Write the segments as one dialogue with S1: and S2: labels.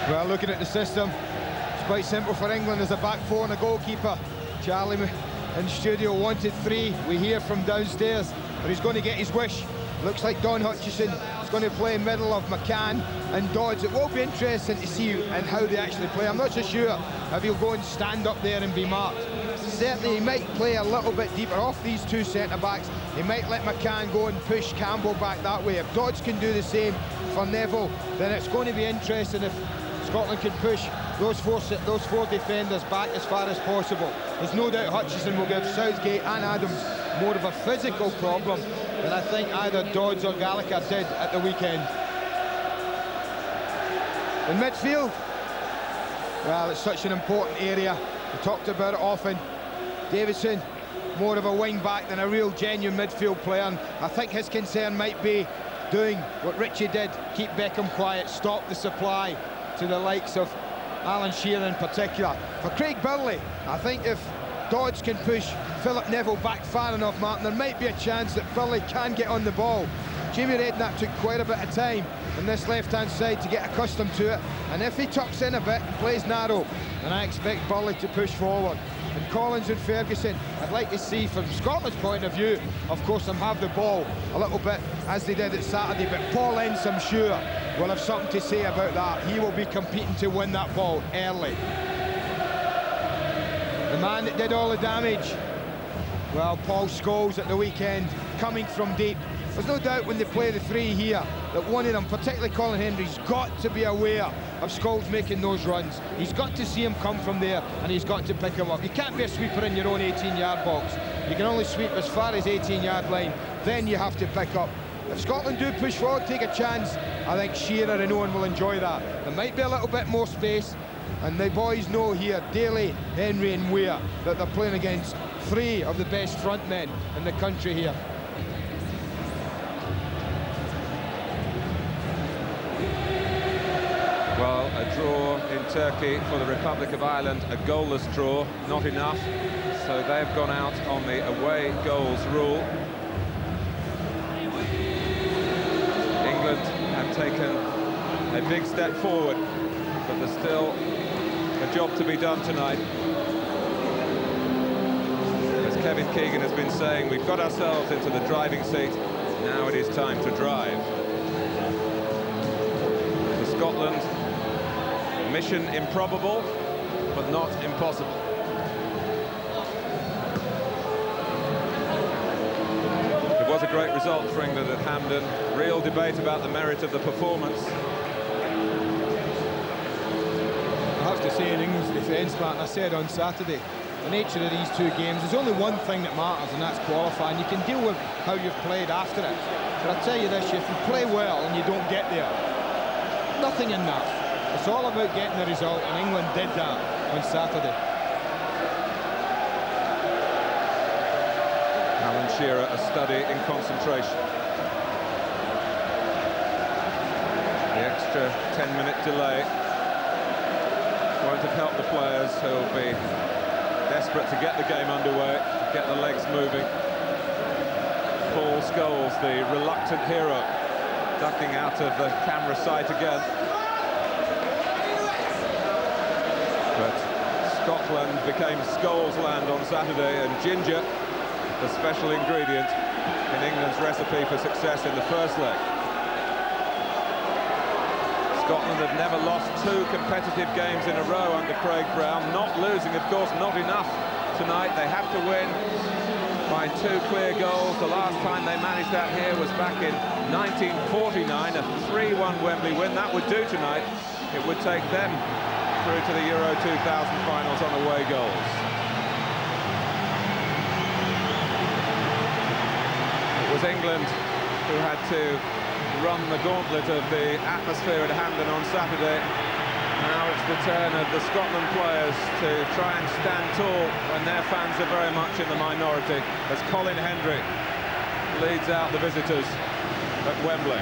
S1: Well, looking at the system, it's quite simple for England. There's a back four and a goalkeeper. Charlie in studio wanted 3. We hear from downstairs, but he's going to get his wish. Looks like Don Hutchison is going to play middle of McCann and Dodds. It will be interesting to see and how they actually play. I'm not so sure if he'll go and stand up there and be marked. Certainly he might play a little bit deeper off these 2 centre-backs. He might let McCann go and push Campbell back that way. If Dodds can do the same for Neville, then it's going to be interesting if Scotland can push those four defenders back as far as possible. There's no doubt Hutchison will give Southgate and Adams more of a physical problem than I think either Dodds or Gallagher did at the weekend. In midfield, well, it's such an important area. We talked about it often. Davidson, more of a wing-back than a real genuine midfield player, and I think his concern might be doing what Richie did, keep Beckham quiet, stop the supply to the likes of Alan Shearer in particular. For Craig Burley, I think if Dodds can push Philip Neville back far enough, Martin, there might be a chance that Burley can get on the ball. Jamie Redknapp took quite a bit of time on this left-hand side to get accustomed to it, and if he tucks in a bit and plays narrow, then I expect Burley to push forward. And Collins and Ferguson, I'd like to see from Scotland's point of view, of course, them have the ball a little bit as they did at Saturday, but Paul Ince, I'm sure, will have something to say about that. He will be competing to win that ball early. The man that did all the damage, well, Paul Scholes at the weekend, coming from deep. There's no doubt when they play the 3 here that one of them, particularly Colin Hendry's got to be aware of Scholes making those runs. He's got to see him come from there and he's got to pick him up. You can't be a sweeper in your own 18-yard box. You can only sweep as far as 18-yard line, then you have to pick up. If Scotland do push forward, take a chance, I think Shearer and Owen will enjoy that. There might be a little bit more space, and the boys know here, Daly, Henry and Weir, that they're playing against 3 of the best front men in the country here.
S2: Well, a draw in Turkey for the Republic of Ireland, a goalless draw, not enough. So they've gone out on the away goals rule. England have taken a big step forward, but there's still a job to be done tonight. As Kevin Keegan has been saying, we've got ourselves into the driving seat. Now it is time to drive. For Scotland, mission improbable, but not impossible. It was a great result for England at Hampden. Real debate about the merit of the performance.
S1: I have to say, in England's defence, Martin, I said on Saturday, the nature of these 2 games, there's only one thing that matters, and that's qualifying. You can deal with how you've played after it. But I'll tell you this, if you play well and you don't get there, nothing in that. It's all about getting the result, and England did that on Saturday.
S2: Alan Shearer, a study in concentration. The extra 10-minute delay won't have helped the players who will be desperate to get the game underway, get the legs moving. Paul Scholes, the reluctant hero, ducking out of the camera sight again. But Scotland became Scholes land on Saturday, and ginger, the special ingredient in England's recipe for success in the first leg. Scotland have never lost 2 competitive games in a row under Craig Brown. Not losing, of course, not enough tonight. They have to win by 2 clear goals. The last time they managed that here was back in 1949, a 3-1 Wembley win. That would do tonight. It would take them through to the Euro 2000 finals on away goals. It was England who had to run the gauntlet of the atmosphere at Hampden on Saturday. Now it's the turn of the Scotland players to try and stand tall when their fans are very much in the minority, as Colin Hendry leads out the visitors at Wembley.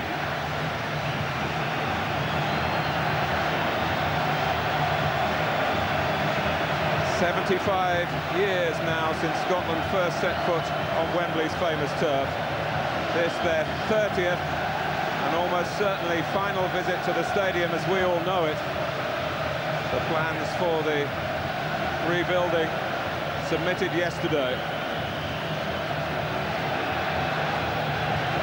S2: 75 years now since Scotland first set foot on Wembley's famous turf. This their 30th An almost certainly final visit to the stadium as we all know it. The plans for the rebuilding submitted yesterday.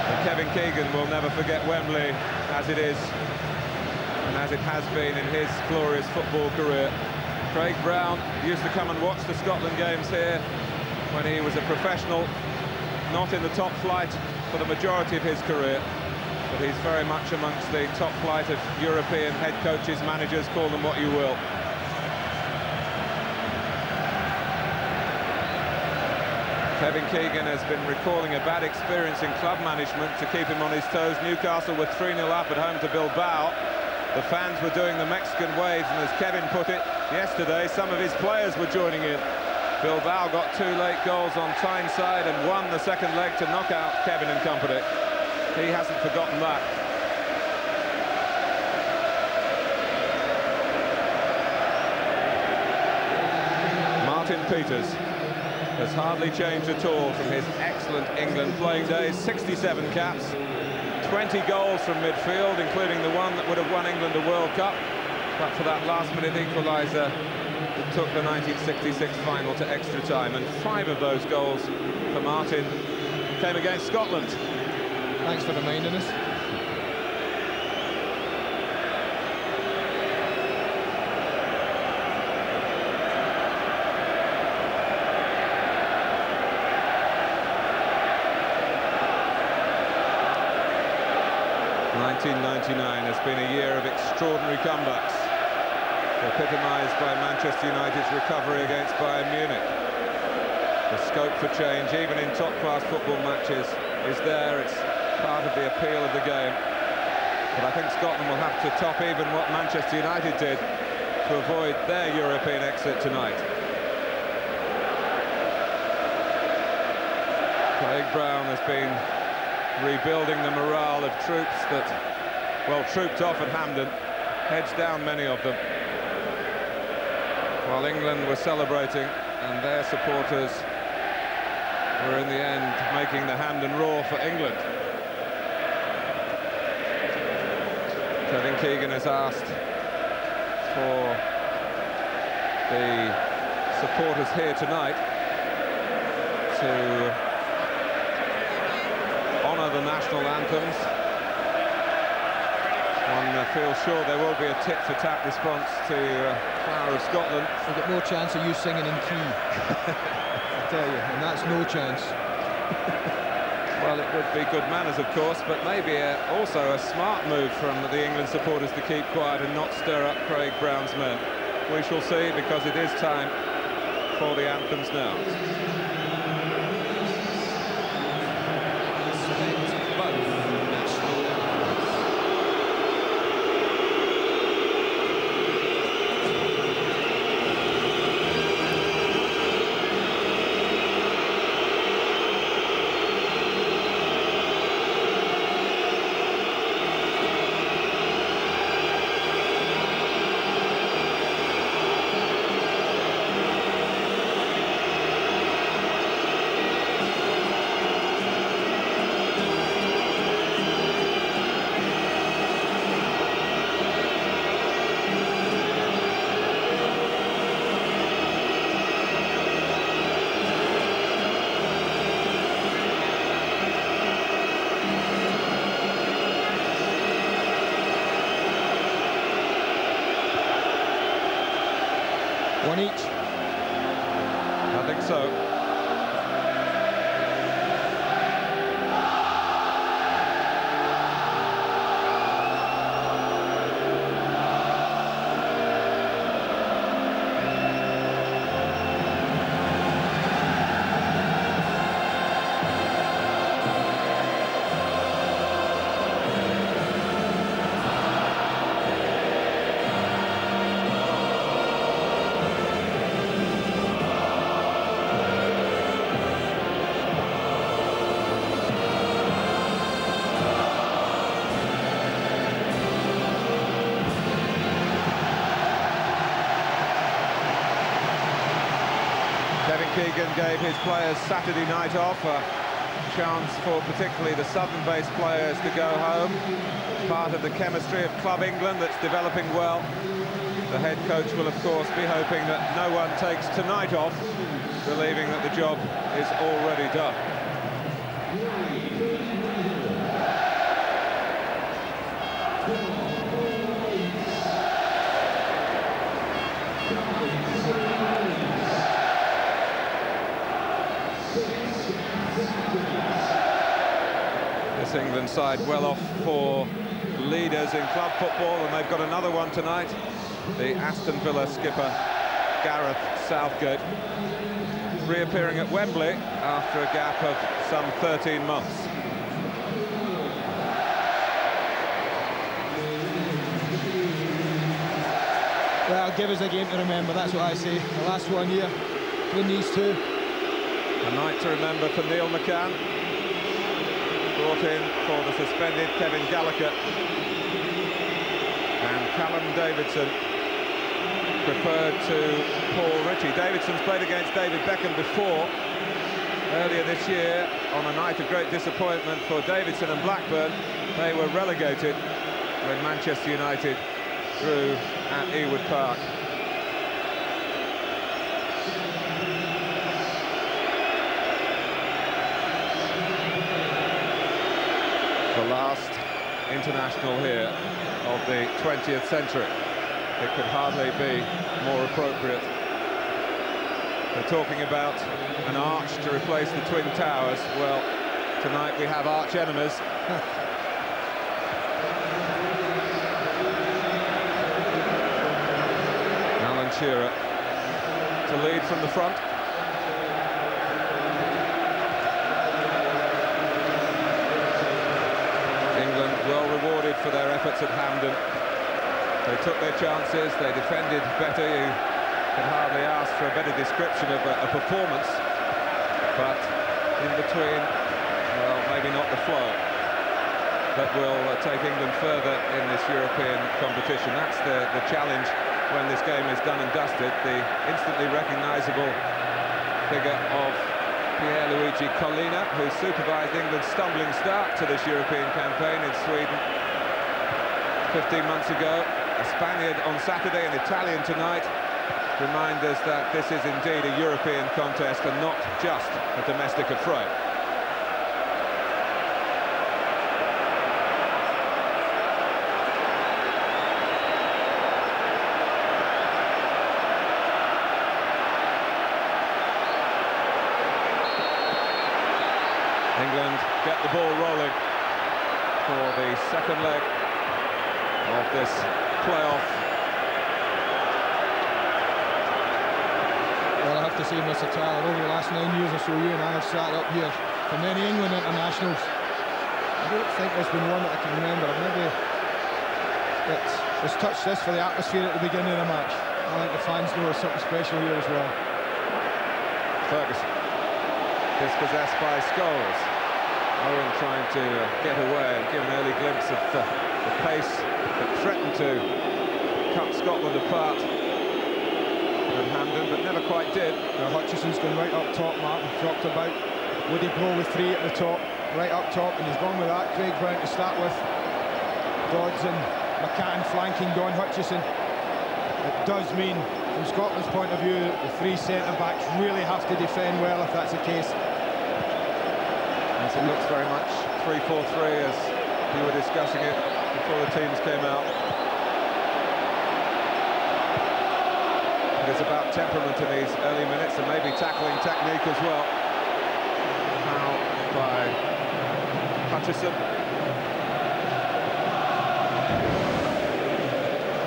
S2: But Kevin Keegan will never forget Wembley as it is and as it has been in his glorious football career. Craig Brown used to come and watch the Scotland games here when he was a professional, not in the top flight for the majority of his career, but he's very much amongst the top flight of European head coaches, managers, call them what you will. Kevin Keegan has been recalling a bad experience in club management to keep him on his toes. Newcastle were 3-0 up at home to Bilbao. The fans were doing the Mexican waves, and as Kevin put it yesterday, some of his players were joining in. Bilbao got 2 late goals on Tyneside and won the second leg to knock out Kevin and company. He hasn't forgotten that. Martin Peters has hardly changed at all from his excellent England playing days. 67 caps, 20 goals from midfield, including the one that would have won England a World Cup. But for that last-minute equaliser, it took the 1966 final to extra time, and 5 of those goals for Martin came against Scotland.
S1: Thanks for reminding us.
S2: '99 has been a year of extraordinary comebacks, epitomised by Manchester United's recovery against Bayern Munich. The scope for change, even in top-class football matches, is there. It's part of the appeal of the game. But I think Scotland will have to top even what Manchester United did to avoid their European exit tonight. Craig Brown has been rebuilding the morale of troops that, well, trooped off at Hampden, heads down many of them, while England were celebrating and their supporters were in the end making the Hampden roar for England. Kevin Keegan has asked for the supporters here tonight to honour the national anthems. One feels sure there will be a tit-for-tat response to Flower of Scotland.
S1: We've got no chance of you singing in key. I tell you, and that's no chance.
S2: Well, it would be good manners, of course, but maybe also a smart move from the England supporters to keep quiet and not stir up Craig Brown's men. We shall see, because it is time for the anthems now.
S1: One each?
S2: I think so. Kevin Keegan gave his players Saturday night off, a chance for particularly the southern-based players to go home. Part of the chemistry of Club England that's developing well. The head coach will, of course, be hoping that no one takes tonight off, believing that the job is already done. This England side well off for leaders in club football, and they've got another one tonight. The Aston Villa skipper, Gareth Southgate, reappearing at Wembley after a gap of some 13 months.
S1: Well, give us a game to remember, that's what I say. The last one here, between these two.
S2: A night to remember for Neil McCann. Brought in for the suspended Kevin Gallagher. And Callum Davidson preferred to Paul Ritchie. Davidson's played against David Beckham before, earlier this year, on a night of great disappointment for Davidson and Blackburn. They were relegated when Manchester United drew at Ewood Park. The last international here of the 20th century. It could hardly be more appropriate. They're talking about an arch to replace the Twin Towers. Well, tonight we have arch enemies. Alan Shearer to lead from the front. England well rewarded for their efforts at Hampden. They took their chances, they defended better. You can hardly ask for a better description of a performance. But in between, well, maybe not the flow that will take England further in this European competition. That's the challenge when this game is done and dusted. The instantly recognisable figure of Pierluigi Collina, who supervised England's stumbling start to this European campaign in Sweden 15 months ago. A Spaniard on Saturday, an Italian tonight, remind us that this is indeed a European contest and not just a domestic affray. England get the ball rolling for the second leg of this playoff.
S1: Well, I have to say, Mr. Tyler, over the last 9 years or so, you and I have sat up here for many England internationals. I don't think there's been one that I can remember. Maybe it's touched this for the atmosphere at the beginning of the match. I think the fans know there's something special here as well.
S2: Ferguson, dispossessed by Scholes. Owen trying to get away and give an early glimpse of the pace that threatened to cut Scotland apart at Hampden, but never quite did.
S1: Well, Hutchison's gone right up top, Martin. Talked about would he blow with three at the top, right up top, and he's gone with that. Craig Brown to start with. Dodds and McCann flanking Don Hutchison. It does mean, from Scotland's point of view, the three centre-backs really have to defend well if that's the case.
S2: Yes, it looks very much 3-4-3 as you were discussing it before the teams came out. It is about temperament in these early minutes and maybe tackling technique as well. Foul by Hutchison.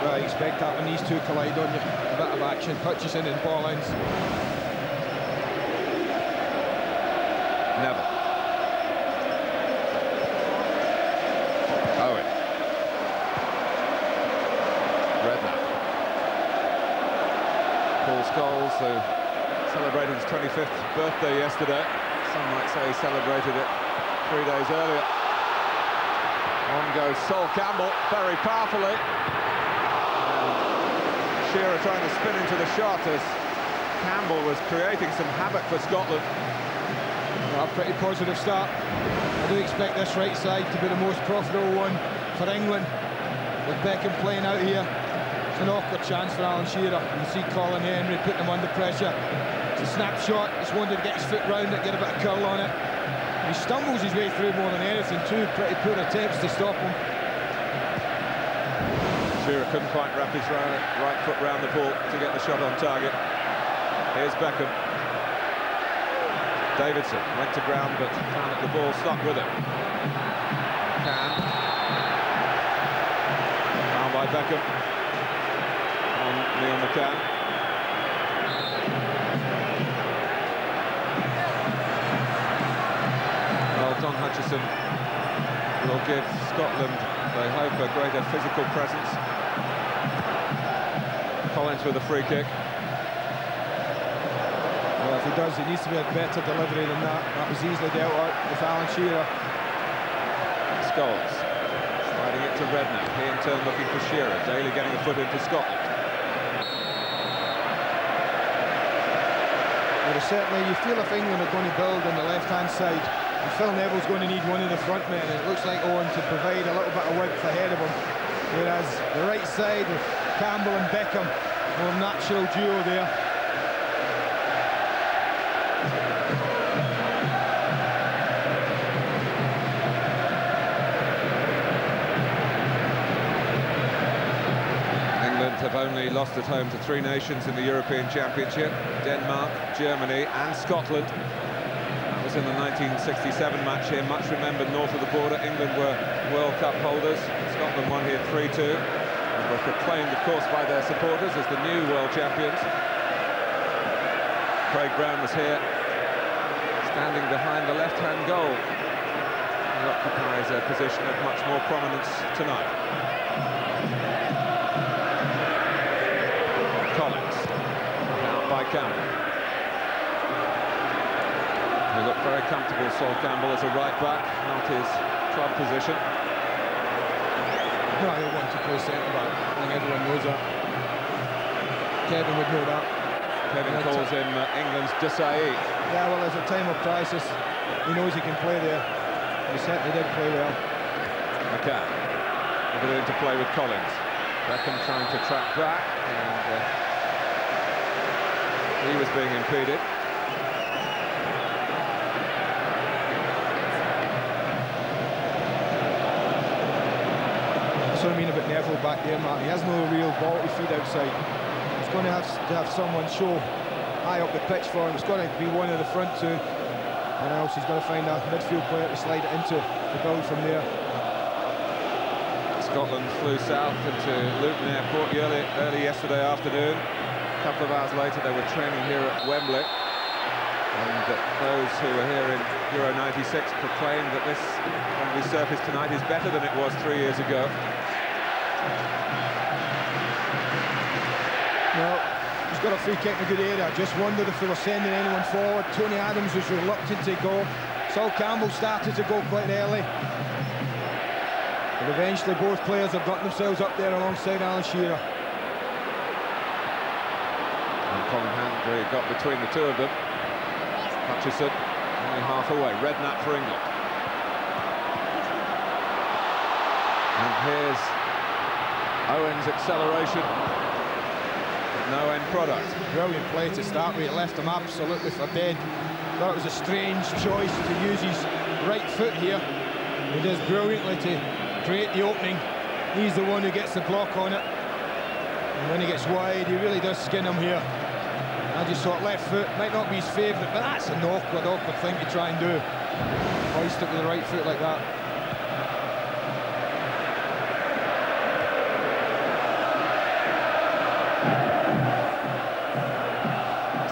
S1: Well, I expect that when these two collide on you, a bit of action. Hutchison and ball ends.
S2: Never. Owen. Redknapp. Paul Scholes, who celebrated his 25th birthday yesterday. Some might say he celebrated it 3 days earlier. On goes Sol Campbell, very powerfully. And Shearer trying to spin into the shot as Campbell was creating some havoc for Scotland.
S1: Well, a pretty positive start. I do expect this right side to be the most profitable one for England. With Beckham playing out here, it's an awkward chance for Alan Shearer. You see Colin Henry putting him under pressure. It's a snapshot. Just wanted to get his foot round it, get a bit of curl on it. He stumbles his way through more than anything. Two pretty poor attempts to stop him.
S2: Shearer couldn't quite wrap his right foot round the ball to get the shot on target. Here's Beckham. Davidson went to ground, but found that the ball stuck with him. Found by Beckham on Neil McCann. Well, Don Hutchison will give Scotland, they hope, a greater physical presence. Collins with a free kick.
S1: Well, if he does, it needs to be a better delivery than that. That was easily dealt with Alan Shearer.
S2: Scholes sliding it to Redknapp. He in turn looking for Shearer. Daly getting a foot into Scotland.
S1: Well, certainly you feel if England are going to build on the left-hand side, and Phil Neville's going to need one of the front men, and it looks like Owen to provide a little bit of width ahead of him. Whereas the right side with Campbell and Beckham, a natural duo there.
S2: England have only lost at home to 3 nations in the European Championship: Denmark, Germany and Scotland. That was in the 1967 match here, much remembered north of the border. England were World Cup holders. Scotland won here 3-2. And were proclaimed, of course, by their supporters as the new world champions. Craig Brown was here, standing behind the left-hand goal. He occupies a position of much more prominence tonight. Collins, out by Campbell. He looked very comfortable, Sol Campbell, as a right-back, not his club position.
S1: No, he'll want to play centre-back. I think everyone knows that. Kevin would know that.
S2: Kevin calls him England's Desailly.
S1: Yeah, well, there's a time of crisis. He knows he can play there. He certainly did play well.
S2: McCann, put it into play with Collins. Beckham trying to track back, and he was being impeded.
S1: That's what I mean about Neville back there, Mark. He has no real ball to feed outside. He's going to have someone show high up the pitch for him. It's got to be one of the front two, and else he's got to find a midfield player to slide it into the build from there.
S2: Scotland flew south into Luton Airport early yesterday afternoon. A couple of hours later, they were training here at Wembley. And those who were here in Euro 96 proclaimed that this Wembley surface tonight is better than it was 3 years ago.
S1: Well, he's got a free kick in a good area. I just wondered if they were sending anyone forward. Tony Adams was reluctant to go. Sol Campbell started to go quite early. But eventually both players have gotten themselves up there alongside Alan Shearer.
S2: And Colin Henry got between the two of them. Hutchison only half away. Redknapp for England. And here's Owen's acceleration. No end product.
S1: Brilliant play to start with. It left him absolutely for dead. Thought it was a strange choice to use his right foot here. He does brilliantly to create the opening. He's the one who gets the block on it. And when he gets wide, he really does skin him here. I just thought left foot might not be his favourite, but that's an awkward thing to try and do. Hoist it with the right foot like that.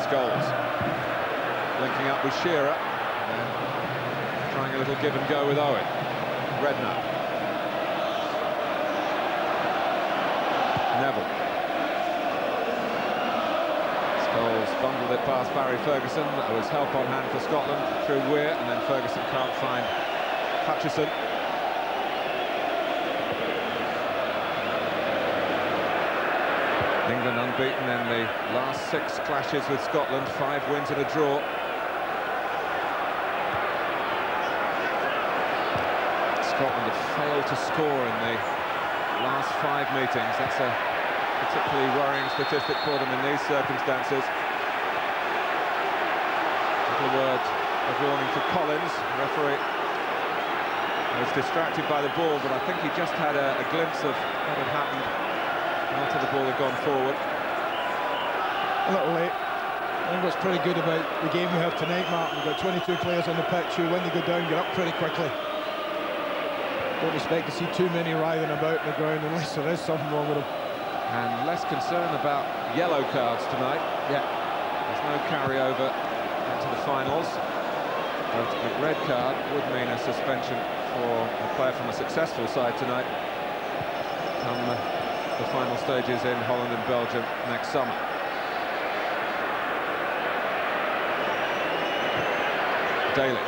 S2: Scholes linking up with Shearer, and trying a little give and go with Owen. Redknapp. Neville. Scholes bundled it past Barry Ferguson. There was help on hand for Scotland through Weir, and then Ferguson can't find Hutchison. England unbeaten in the last 6 clashes with Scotland, 5 wins and a draw. failed to score in the last 5 meetings. That's a particularly worrying statistic for them in these circumstances. A word of warning to Collins. The referee was distracted by the ball, but I think he just had a glimpse of what had happened after the ball had gone forward.
S1: A little late. I think what's pretty good about the game we have tonight, Mark, we've got 22 players on the pitch who, when they go down, get up pretty quickly. Don't expect to see too many writhing about on the ground unless there is something wrong with them.
S2: And less concern about yellow cards tonight.
S1: Yeah.
S2: There's no carryover into the finals. But a red card would mean a suspension for a player from a successful side tonight come the final stages in Holland and Belgium next summer. Daly.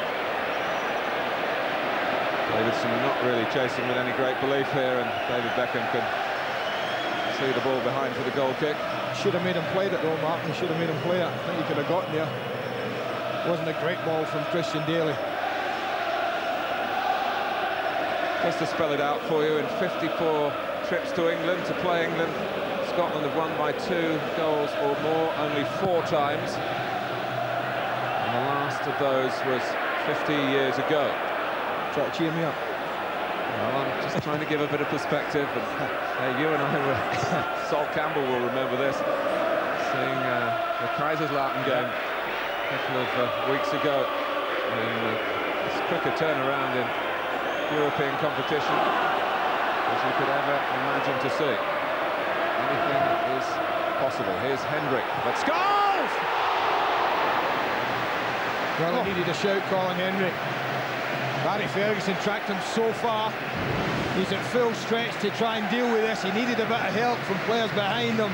S2: Davidson not really chasing with any great belief here, and David Beckham can see the ball behind for the goal kick.
S1: Should have made him play it though, Mark. He should have made him play it. I think he could have gotten there. Wasn't a great ball from Christian Daly.
S2: Just to spell it out for you, in 54 trips to England, to play England, Scotland have won by 2 goals or more only 4 times. The last of those was 50 years ago.
S1: Try to cheer me up.
S2: Well, I'm just trying to give a bit of perspective. And, you and I were... Sol Campbell will remember this. Seeing the Kaiserslautern game a couple of weeks ago. And this quicker turnaround in European competition as you could ever imagine to see. Anything is possible. Here's Hendrick. But scores!
S1: Well, he needed a shout, Colin Hendrick. Barry Ferguson tracked him so far. He's at full stretch to try and deal with this. He needed a bit of help from players behind him.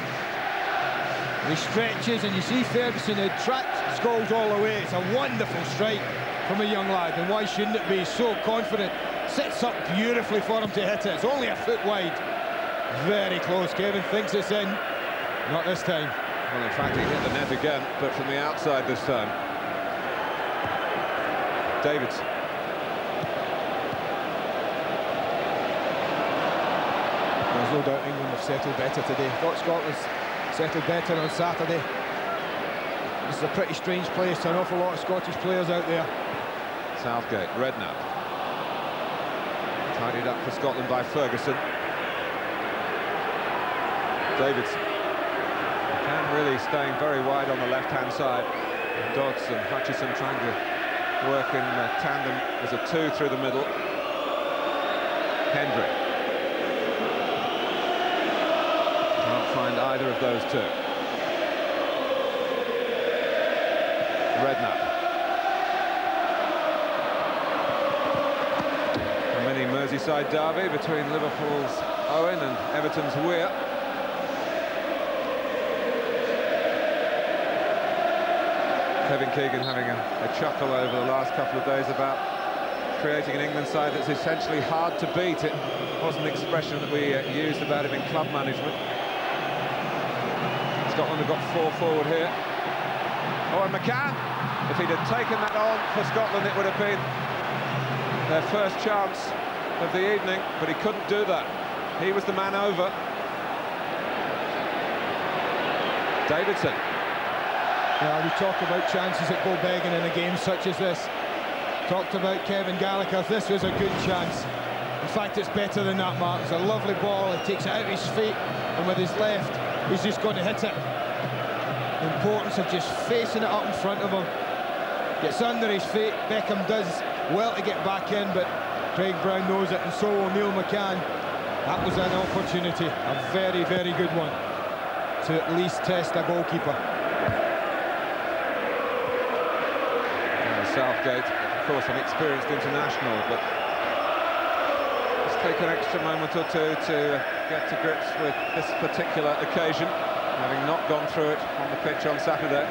S1: He stretches, and you see Ferguson had tracked Scholes all the way. It's a wonderful strike from a young lad, and why shouldn't it be? So confident. Sets up beautifully for him to hit it. It's only a foot wide. Very close. Kevin thinks it's in. Not this time.
S2: Well, in fact, he hit the net again, but from the outside this time. Davids.
S1: There's no doubt England have settled better today. Thought Scotland's settled better on Saturday. This is a pretty strange place to an awful lot of Scottish players out there.
S2: Southgate, Redknapp. Tidied up for Scotland by Ferguson. Davidson. McCann really staying very wide on the left-hand side. Dodds and Hutchison trying to work in tandem as a 2 through the middle. Hendrick. Can't find either of those 2. Redknapp. A mini Merseyside derby between Liverpool's Owen and Everton's Weir. Kevin Keegan having a chuckle over the last couple of days about creating an England side that's essentially hard to beat. It was an expression that we used about him in club management. Scotland have got 4 forward here. Oh, and McCann, if he'd have taken that on for Scotland, it would have been their first chance of the evening, but he couldn't do that. He was the man over. Davidson.
S1: Yeah, we talk about chances that go begging in a game such as this. Talked about Kevin Gallagher. This was a good chance. In fact, it's better than that, Mark. It's a lovely ball. He takes it out of his feet, and with his left, he's just going to hit it. The importance of just facing it up in front of him. Gets under his feet. Beckham does well to get back in, but Craig Brown knows it, and so will Neil McCann. That was an opportunity, a very, very good one, to at least test a goalkeeper.
S2: Southgate, of course, an experienced international, but just take an extra moment or 2 to get to grips with this particular occasion, having not gone through it on the pitch on Saturday.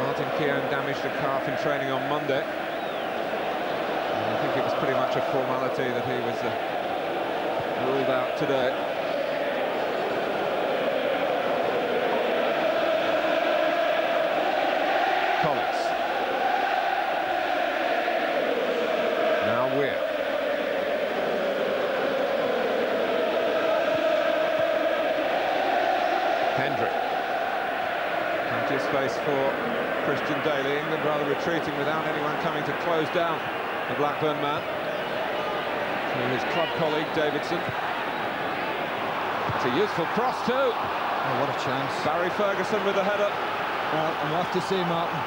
S2: Martin Keown damaged a calf in training on Monday. And I think it was pretty much a formality that he was ruled out today. Collins. Now Weir. Hendry. Plenty of space for Christian Daly. England rather retreating without anyone coming to close down the Blackburn man. To his club colleague Davidson. It's a useful cross too.
S1: Oh, what a chance.
S2: Barry Ferguson with the header.
S1: Well, I'm have to say, Martin,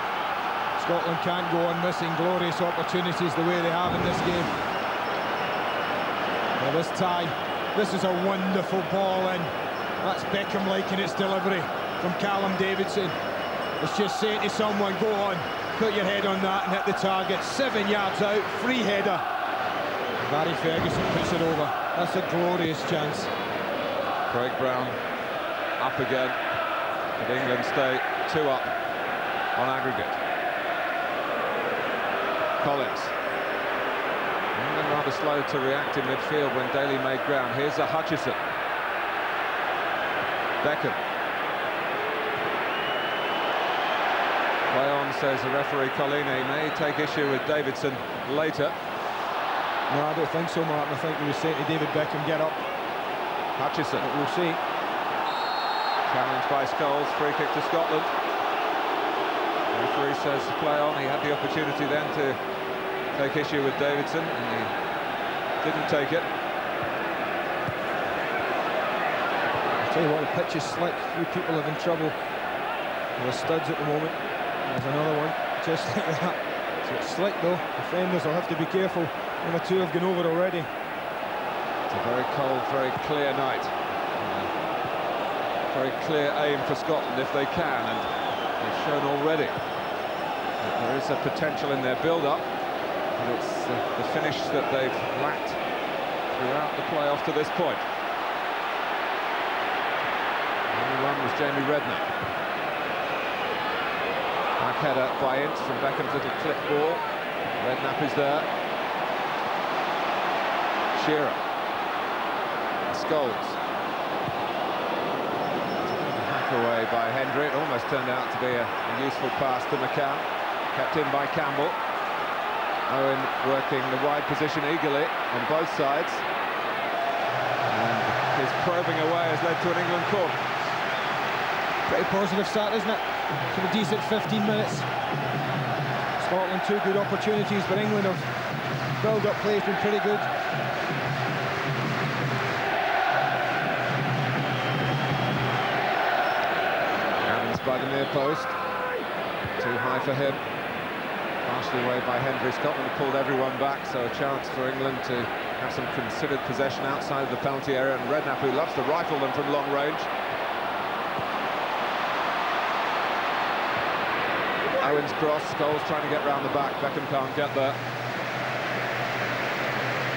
S1: Scotland can't go on missing glorious opportunities the way they have in this game. Well, this time, this is a wonderful ball in. That's Beckham-like in its delivery from Callum Davidson. It's just saying to someone, go on, put your head on that and hit the target. 7 yards out, free header. Barry Ferguson puts it over. That's a glorious chance.
S2: Craig Brown up again, but England stay 2 up on aggregate. Collins. England rather slow to react in midfield when Daly made ground. Here's a Hutchison. Beckham. Play on, says the referee Colleen. He may take issue with Davidson later.
S1: No, I don't think so, Martin. I think he was saying to David Beckham, get up.
S2: Hutchison.
S1: But we'll see.
S2: Challenged by Scholes, free kick to Scotland. The referee says play on. He had the opportunity then to take issue with Davidson, and he didn't take it.
S1: I'll tell you what, the pitch is slick. A few people have in trouble with the studs at the moment. There's another one, just like that. So it's slick though. Defenders will have to be careful. 1 or 2 have gone over already.
S2: It's a very cold, very clear night. Very clear aim for Scotland if they can, and they've shown already that there is a potential in their build-up, but it's the finish that they've lacked throughout the playoff to this point. The only one was Jamie Redknapp. Back header by Ince from Beckham's little clip ball. Redknapp is there. Shearer. Scholes. Hack away by Hendry. It almost turned out to be a useful pass to McCann. Kept in by Campbell. Owen working the wide position eagerly on both sides. And his probing away has led to an England corner.
S1: Pretty positive start, isn't it? For a decent 15 minutes. Scotland 2 good opportunities, but England have build-up play has been pretty good.
S2: By the near post, too high for him, partially away by Hendry. Scotland have pulled everyone back, so a chance for England to have some considered possession outside of the penalty area, and Redknapp, who loves to rifle them from long range. Owen's cross, Scholes trying to get round the back, Beckham can't get there.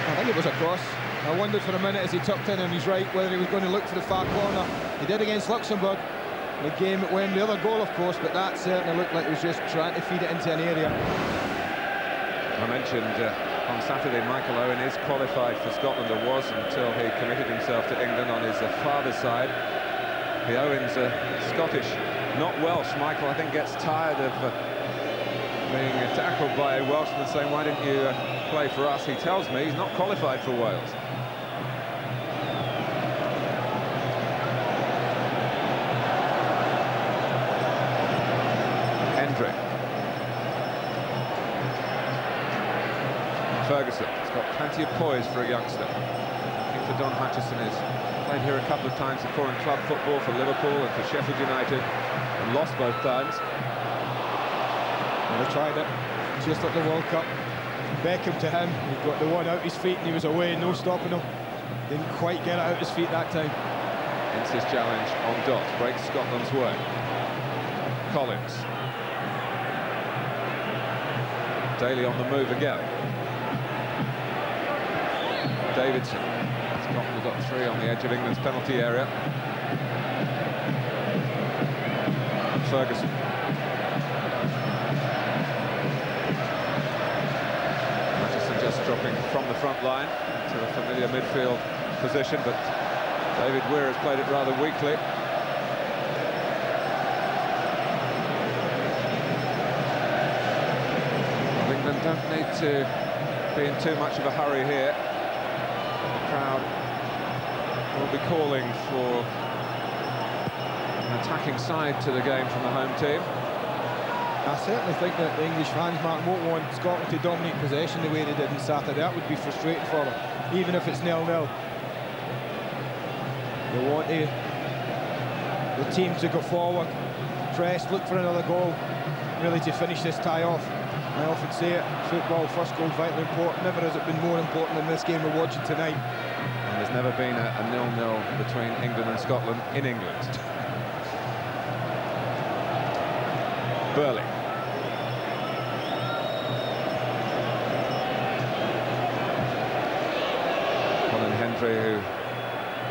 S1: I think it was a cross. I wondered for a minute as he tucked in on his right whether he was going to look for the far corner. He did against Luxembourg. The game at Wembley, the other goal of course, but that certainly looked like he was just trying to feed it into an area.
S2: I mentioned on Saturday Michael Owen is qualified for Scotland, or was until he committed himself to England on his father's side. The Owens are Scottish, not Welsh. Michael, I think, gets tired of being tackled by a Welshman saying, why didn't you play for us? He tells me he's not qualified for Wales. Ferguson has got plenty of poise for a youngster. I think for Don Hutchison, has played here a couple of times before in club football for Liverpool and for Sheffield United, and lost both times.
S1: Well, they tried it, just like the World Cup. Beckham to him, he got the one out his feet and he was away, no stopping him. Didn't quite get it out his feet that time.
S2: Ince's challenge on dot, breaks Scotland's way. Collins. Daly on the move again. Davidson. Scotland got 3 on the edge of England's penalty area. Ferguson. Hutchison just dropping from the front line to a familiar midfield position, but David Weir has played it rather weakly. Well, England don't need to be in too much of a hurry here. The crowd will be calling for attacking side to the game from the home team.
S3: I certainly think that the English fans, Martin, won't want Scotland to dominate possession the way they did on Saturday. That would be frustrating for them, even if it's 0-0. They want the team to go forward, press, look for another goal, really to finish this tie off. I often say it, football, first goal, vitally important. Never has it been more important than this game we're watching tonight.
S2: And there's never been a 0-0 between England and Scotland in England. Burley. Colin Hendry, who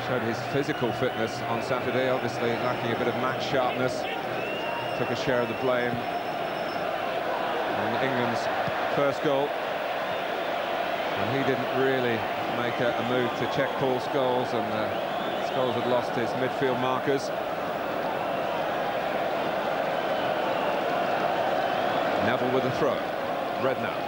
S2: showed his physical fitness on Saturday, obviously lacking a bit of match sharpness, took a share of the blame on England's first goal. And he didn't really make a move to check Paul Scholes, and Scholes had lost his midfield markers. Neville with a throw. Redknapp.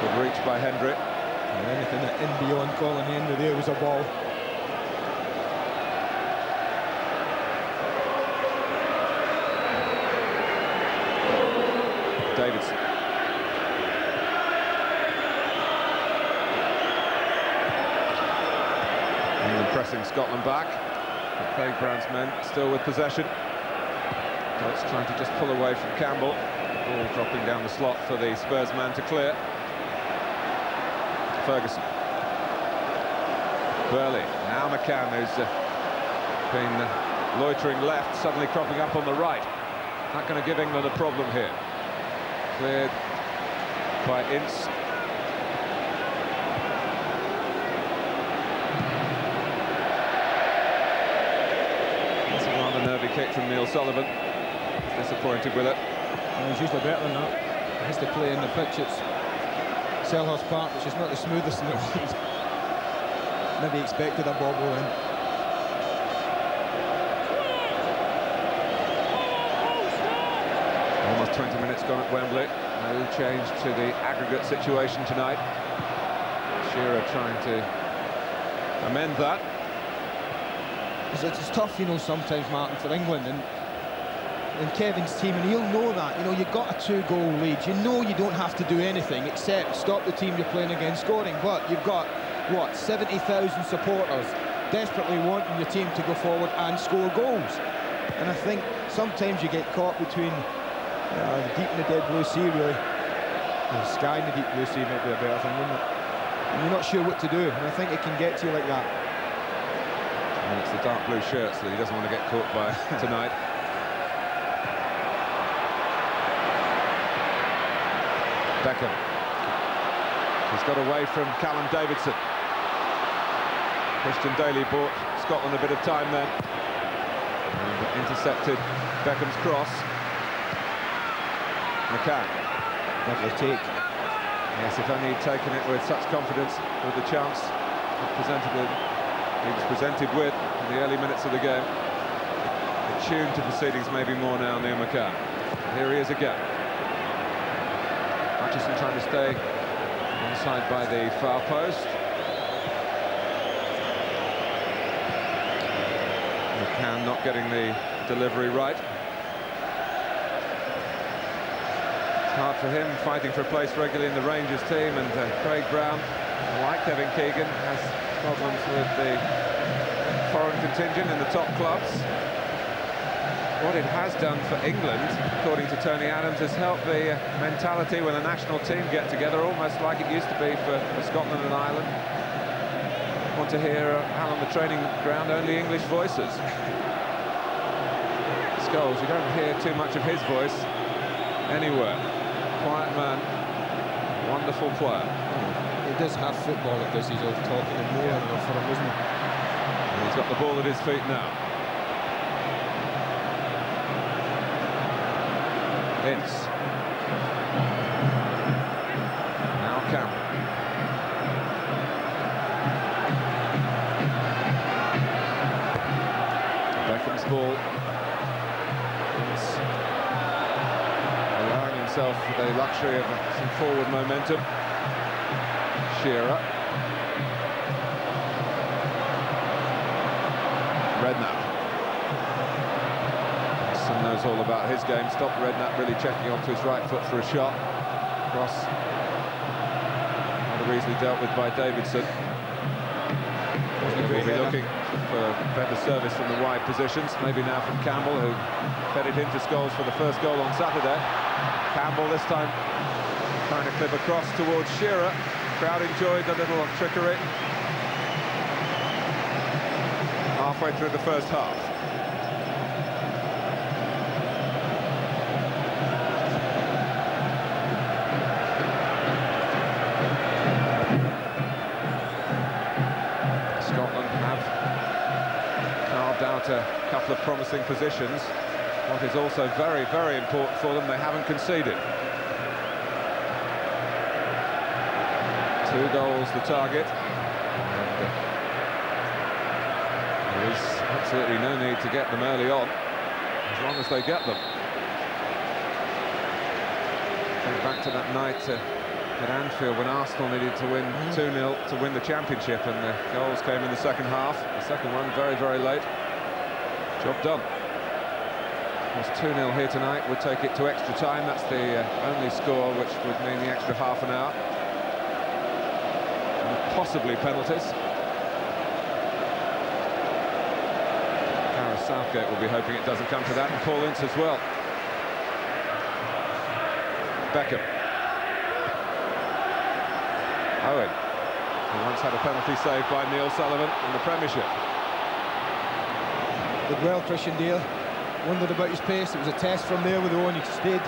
S2: Good reach by Hendry.
S3: And anything in beyond Colin Hendry there was a ball.
S2: Davidson. England pressing Scotland back. Craig Brown's men still with possession. Dots trying to just pull away from Campbell. Ball dropping down the slot for the Spurs man to clear. Ferguson. Burley. Now McCann, who's been loitering left, suddenly cropping up on the right. Not going to give England a problem here. Cleared by Ince. That's a rather nervy kick from Neil Sullivan. Disappointed with it.
S3: Well, he's usually better than that. He has to play in the pitch at Selhurst Park, which is not the smoothest in the world. Maybe expected a bobble in.
S2: Almost 20 minutes gone at Wembley. No change to the aggregate situation tonight. Shearer trying to amend that.
S3: It's tough, you know, sometimes, Martin, for England and Kevin's team, and he'll know that. You know, you've got a 2-goal lead. You know you don't have to do anything except stop the team you're playing against scoring. But you've got, what, 70,000 supporters desperately wanting your team to go forward and score goals. And I think sometimes you get caught between the deep in the dead blue sea, really. The sky in the deep blue sea might be a better thing, wouldn't it? And you're not sure what to do, and I think it can get to you like that.
S2: And it's the dark blue shirts that he doesn't want to get caught by tonight. Beckham. He's got away from Callum Davidson. Christian Daly bought Scotland a bit of time then. And intercepted Beckham's cross. McCann.
S3: Lovely take.
S2: Yes, if only he'd taken it with such confidence, with the chance he was presented with in the early minutes of the game. Attuned to proceedings maybe more now, Neil McCann. Here he is again. Hutchison trying to stay onside by the far post. McCann not getting the delivery right. Hard for him, fighting for a place regularly in the Rangers team, and Craig Brown, like Kevin Keegan, has problems with the foreign contingent in the top clubs. What it has done for England, according to Tony Adams, has helped the mentality when the national team get together, almost like it used to be for Scotland and Ireland. Want to hear out on the training ground only English voices. Scholes, you don't hear too much of his voice anywhere. Quiet man, wonderful player.
S3: He does have football at this, he's all talking and more for him, isn't he?
S2: And he's got the ball at his feet now. Ince. Now Campbell. Beckham's ball. Ince allowing himself the luxury of some forward momentum. Shearer. Redknapp. Son knows all about his game. Stopped Redknapp really checking onto his right foot for a shot. Cross. Rather easily dealt with by Davidson. We'll be looking for better service from the wide positions. Maybe now from Campbell, who fed it into Scholes for the first goal on Saturday. Campbell this time trying to clip across towards Shearer. Crowd enjoyed the little trickery. Halfway through the first half. Scotland have carved out a couple of promising positions. What is also very, very important for them, they haven't conceded. 2 goals the target. There is absolutely no need to get them early on, as long as they get them. Think back to that night at Anfield when Arsenal needed to win 2-0 to win the championship, and the goals came in the second half. The second one very, very late. Job done. It was 2-0 here tonight. Would take it to extra time. That's the only score which would mean the extra half an hour. And possibly penalties. Gareth Southgate will be hoping it doesn't come to that, and Paul Ince as well. Beckham. Owen, who once had a penalty saved by Neil Sullivan in the Premiership.
S3: Did well, Christian Dale. Wondered about his pace. It was a test from there with Owen. He stayed.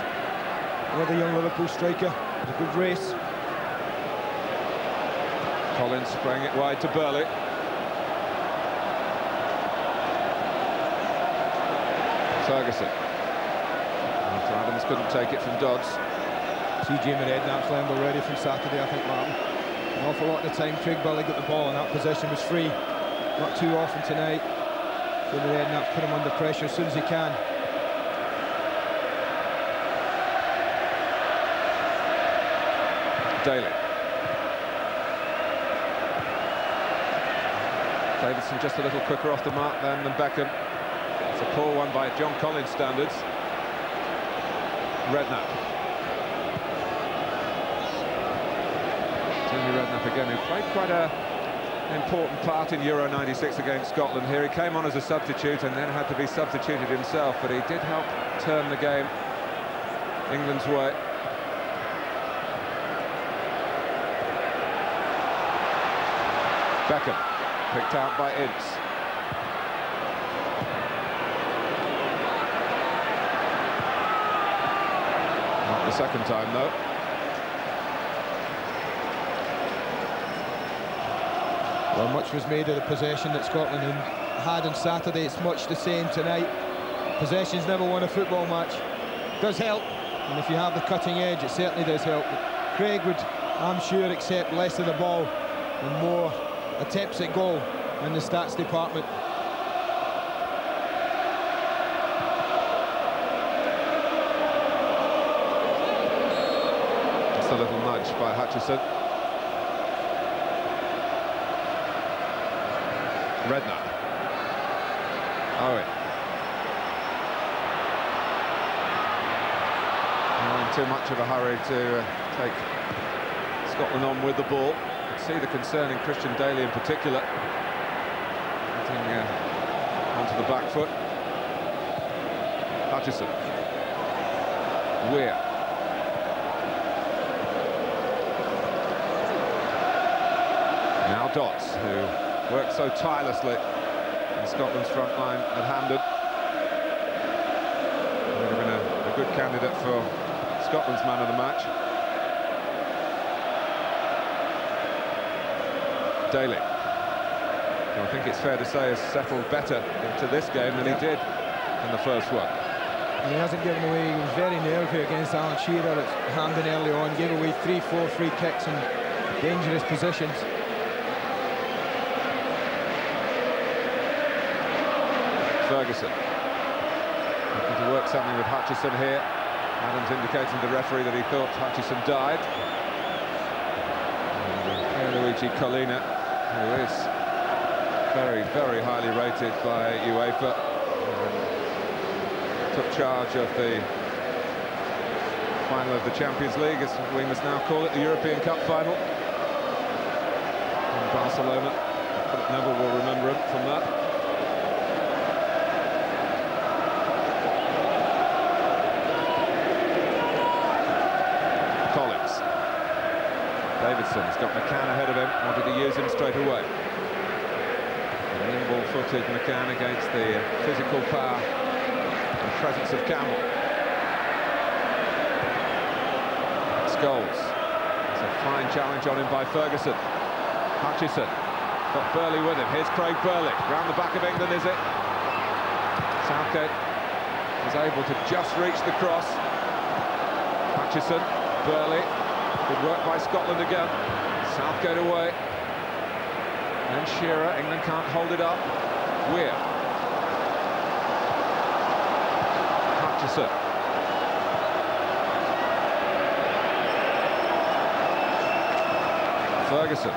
S3: Another young Liverpool striker. It was a good race.
S2: Collins sprang it wide to Burley. Ferguson. After Adams couldn't take it from Dodds.
S3: TJ Redknapp's learned already from Saturday, I think, Martin. An awful lot of the time Craig Burley got the ball and that possession was free. Not too often tonight. Jamie Redknapp put him under pressure as soon as he can.
S2: Daly. Davidson just a little quicker off the mark than Beckham. It's a poor one by John Collins standards. Redknapp. Jamie Redknapp again, who played quite an important part in Euro 96 against Scotland. Here he came on as a substitute and then had to be substituted himself, but he did help turn the game England's way. Beckham, picked out by Ince. Not the second time, though.
S3: Well, much was made of the possession that Scotland had on Saturday. It's much the same tonight. Possession's never won a football match. Does help, and if you have the cutting edge, it certainly does help. But Craig would, I'm sure, accept less of the ball and more attempts at goal in the stats department.
S2: Just a little nudge by Hutchison. Redknapp. Owen. Not in too much of a hurry to take Scotland on with the ball. You can see the concern in Christian Daly in particular. Getting onto the back foot. Hutchison. Weir. Now Dodds, who worked so tirelessly in Scotland's front line at Hampden. Would have been a good candidate for Scotland's man of the match. Daly, who I think it's fair to say has settled better into this game than he did in the first one.
S3: He hasn't given away. He was very nervy against Alan Shearer at Hampden early on. Gave away 3-4 free kicks in dangerous positions.
S2: Ferguson looking to work something with Hutchison here. Adams indicating to the referee that he thought Hutchison died. And Luigi Collina, who is very, very highly rated by UEFA. Took charge of the final of the Champions League, as we must now call it, the European Cup final in Barcelona. Philip Neville will remember him from that. Davidson's got McCann ahead of him, wanted to use him straight away. Nimble-footed McCann against the physical power and presence of Campbell. Scholes. It's a fine challenge on him by Ferguson. Hutchison got Burley with him. Here's Craig Burley. Round the back of England, is it? Southgate was able to just reach the cross. Hutchison, Burley. Good work by Scotland again. Southgate away. And Shearer. England can't hold it up. Weir. Hutchison. Ferguson.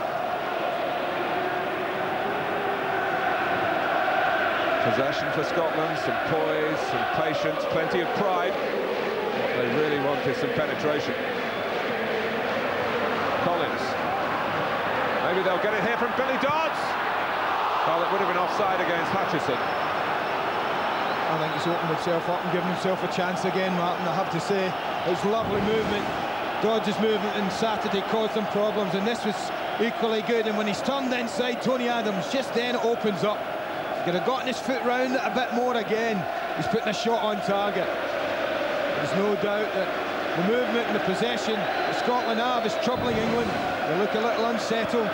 S2: Possession for Scotland. Some poise, some patience, plenty of pride. What they really want is some penetration. Maybe they'll get it here from Billy Dodds. Well, it would have been offside against Hutchison.
S3: I think he's opened himself up and given himself a chance again, Martin. I have to say, it's lovely movement. Dodds' movement on Saturday caused them problems, and this was equally good. And when he's turned inside, Tony Adams, just then it opens up. He's could have gotten his foot round it a bit more again. He's putting a shot on target. There's no doubt that the movement and the possession that Scotland have is troubling England. They look a little unsettled.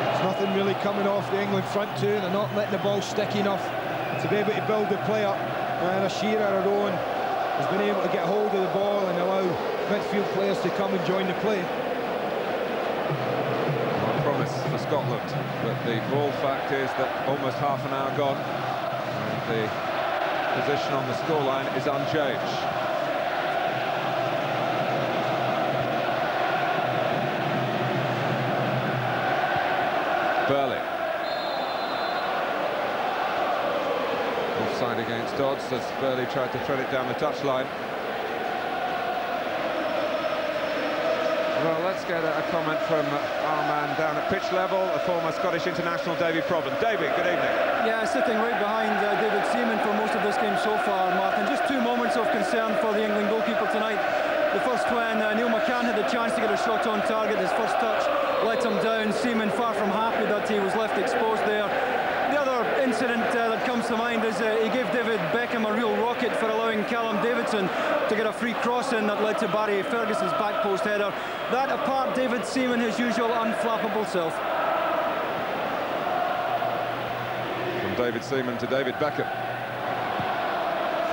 S3: There's nothing really coming off the England front two. They're not letting the ball stick enough to be able to build the play up. And Shearer, our own, has been able to get hold of the ball and allow midfield players to come and join the play.
S2: No promise for Scotland, but the ball fact is that almost half an hour gone, and the position on the scoreline is unchanged. Burley. Offside against Dodds as Burley tried to thread it down the touchline. Well, let's get a comment from our man down at pitch level, a former Scottish international, Davy Provan. Davy, good evening.
S4: Yeah, sitting right behind David Seaman for most of this game so far, Martin. Just two moments of concern for the England goalkeeper tonight. The first when Neil McCann had the chance to get a shot on target, his first touch let him down. Seaman far from happy that he was left exposed there. The other incident that comes to mind is he gave David Beckham a real rocket for allowing Callum Davidson to get a free cross in that led to Barry Ferguson's back post header. That apart David Seaman, his usual unflappable self.
S2: From David Seaman to David Beckham.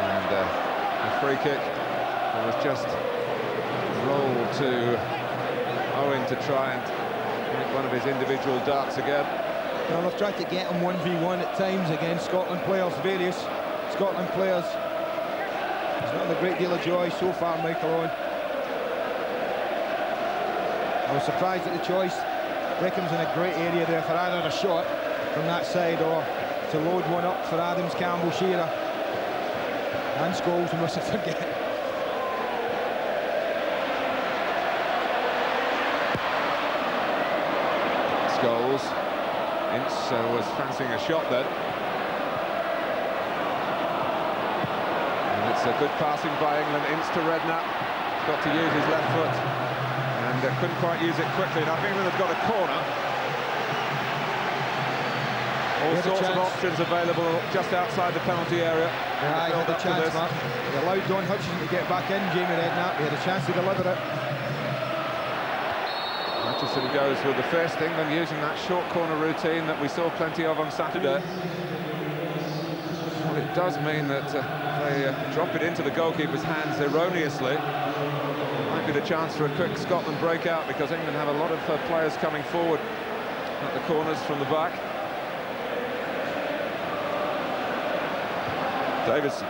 S2: And a free kick that was just rolled to Owen to try and make one of his individual darts again.
S3: Well, they've tried to get him 1v1 at times against Scotland players, various Scotland players. It's not a great deal of joy so far, Michael Owen. I was surprised at the choice. Beckham's in a great area there for either a shot from that side or to load one up for Adams, Campbell, Shearer and Scholes, we mustn't forget.
S2: Scholes. Ince was fancying a shot then. And it's a good passing by England. Ince to Redknapp. He's got to use his left foot. And couldn't quite use it quickly enough. England have got a corner. All sorts of options available just outside the penalty area.
S3: Yeah, he had a chance, Mark. He allowed Don Hutchison to get back in, Jamie Redknapp. He had a chance to deliver it.
S2: Hutchison goes with the first. England using that short corner routine that we saw plenty of on Saturday. Well, it does mean that they drop it into the goalkeeper's hands erroneously. Might be the chance for a quick Scotland breakout because England have a lot of players coming forward at the corners from the back. Davison.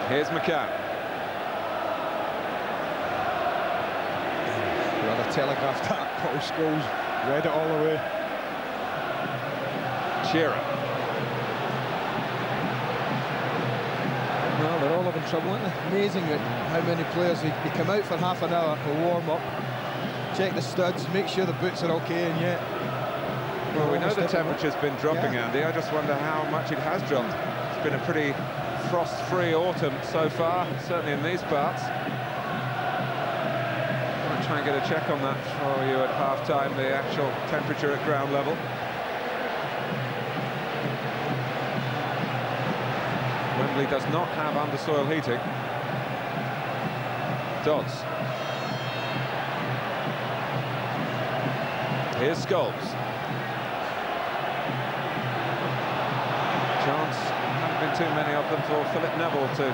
S2: Here's McCann.
S3: telegraphed that. Paul Scholes read it all the way.
S2: Shearer.
S3: Well, they're all having trouble, aren't they? Amazing how many players they come out for half an hour to warm up, check the studs, make sure the boots are okay, and yet.
S2: Well, we know the temperature's been dropping,
S3: yeah.
S2: Andy. I just wonder how much it has dropped. It's been a pretty frost-free autumn so far, certainly in these parts. I'll try and get a check on that for you at half-time, the actual temperature at ground level. Wembley does not have undersoil heating. Dodds. Here's Scholes. Chance, haven't been too many of them for Philip Neville to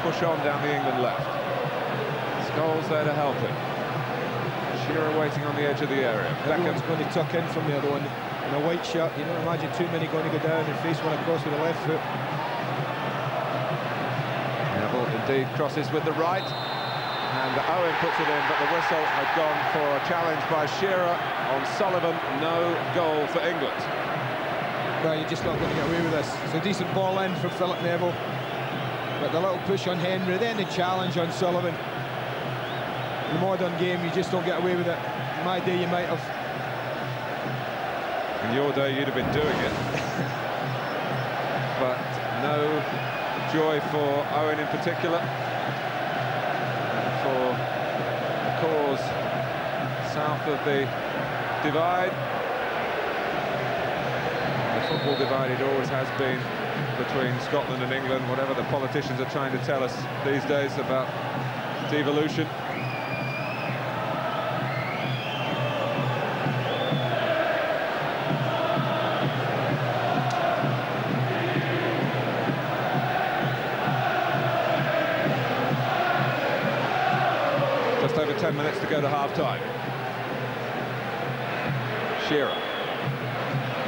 S2: push on down the England left. Scholes there to help him. Shearer waiting on the edge of the area.
S3: Everyone's going to tuck in from there though, in a white shirt. You don't imagine too many going to go down and face one across with the left foot.
S2: Neville indeed crosses with the right, and Owen puts it in, but the whistle had gone for a challenge by Shearer on Sullivan. No goal for England.
S3: No, you're just not going to get away with this. It's a decent ball in from Philip Neville, but the little push on Henry, then the challenge on Sullivan. In the modern game, you just don't get away with it. In my day, you might have.
S2: In your day, you'd have been doing it. But no joy for Owen in particular. For the cause south of the divide. The football divide, it always has been between Scotland and England, whatever the politicians are trying to tell us these days about devolution. Just over 10 minutes to go to half-time. Shearer.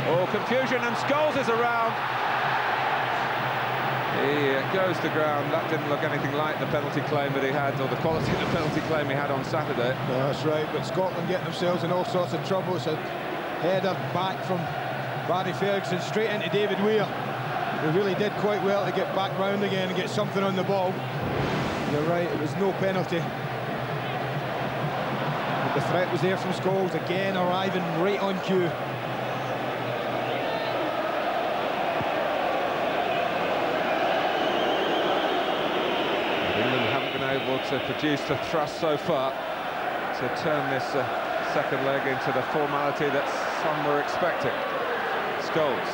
S2: Oh, confusion, and Scholes is around. He goes to ground. That didn't look anything like the penalty claim that he had, or the quality of the penalty claim he had on Saturday.
S3: No, that's right, but Scotland get themselves in all sorts of trouble. It's a header back from Barry Ferguson straight into David Weir. He really did quite well to get back round again and get something on the ball. You're right, it was no penalty. But the threat was there from Scholes, again arriving right on cue.
S2: Able to produce the thrust so far to turn this second leg into the formality that some were expecting. Scholes.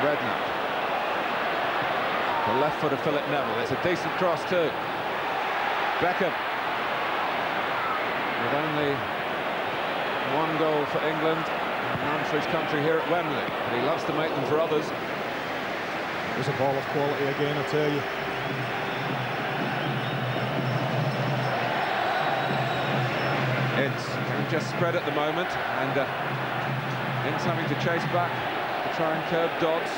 S2: Redknapp. The left foot of Philip Neville. It's a decent cross too. Beckham. With only one goal for England, and none for his country here at Wembley, but he loves to make them for others.
S3: It was a ball of quality again, I tell you.
S2: Ince can just spread at the moment, and Ince having to chase back to try and curb Dodds.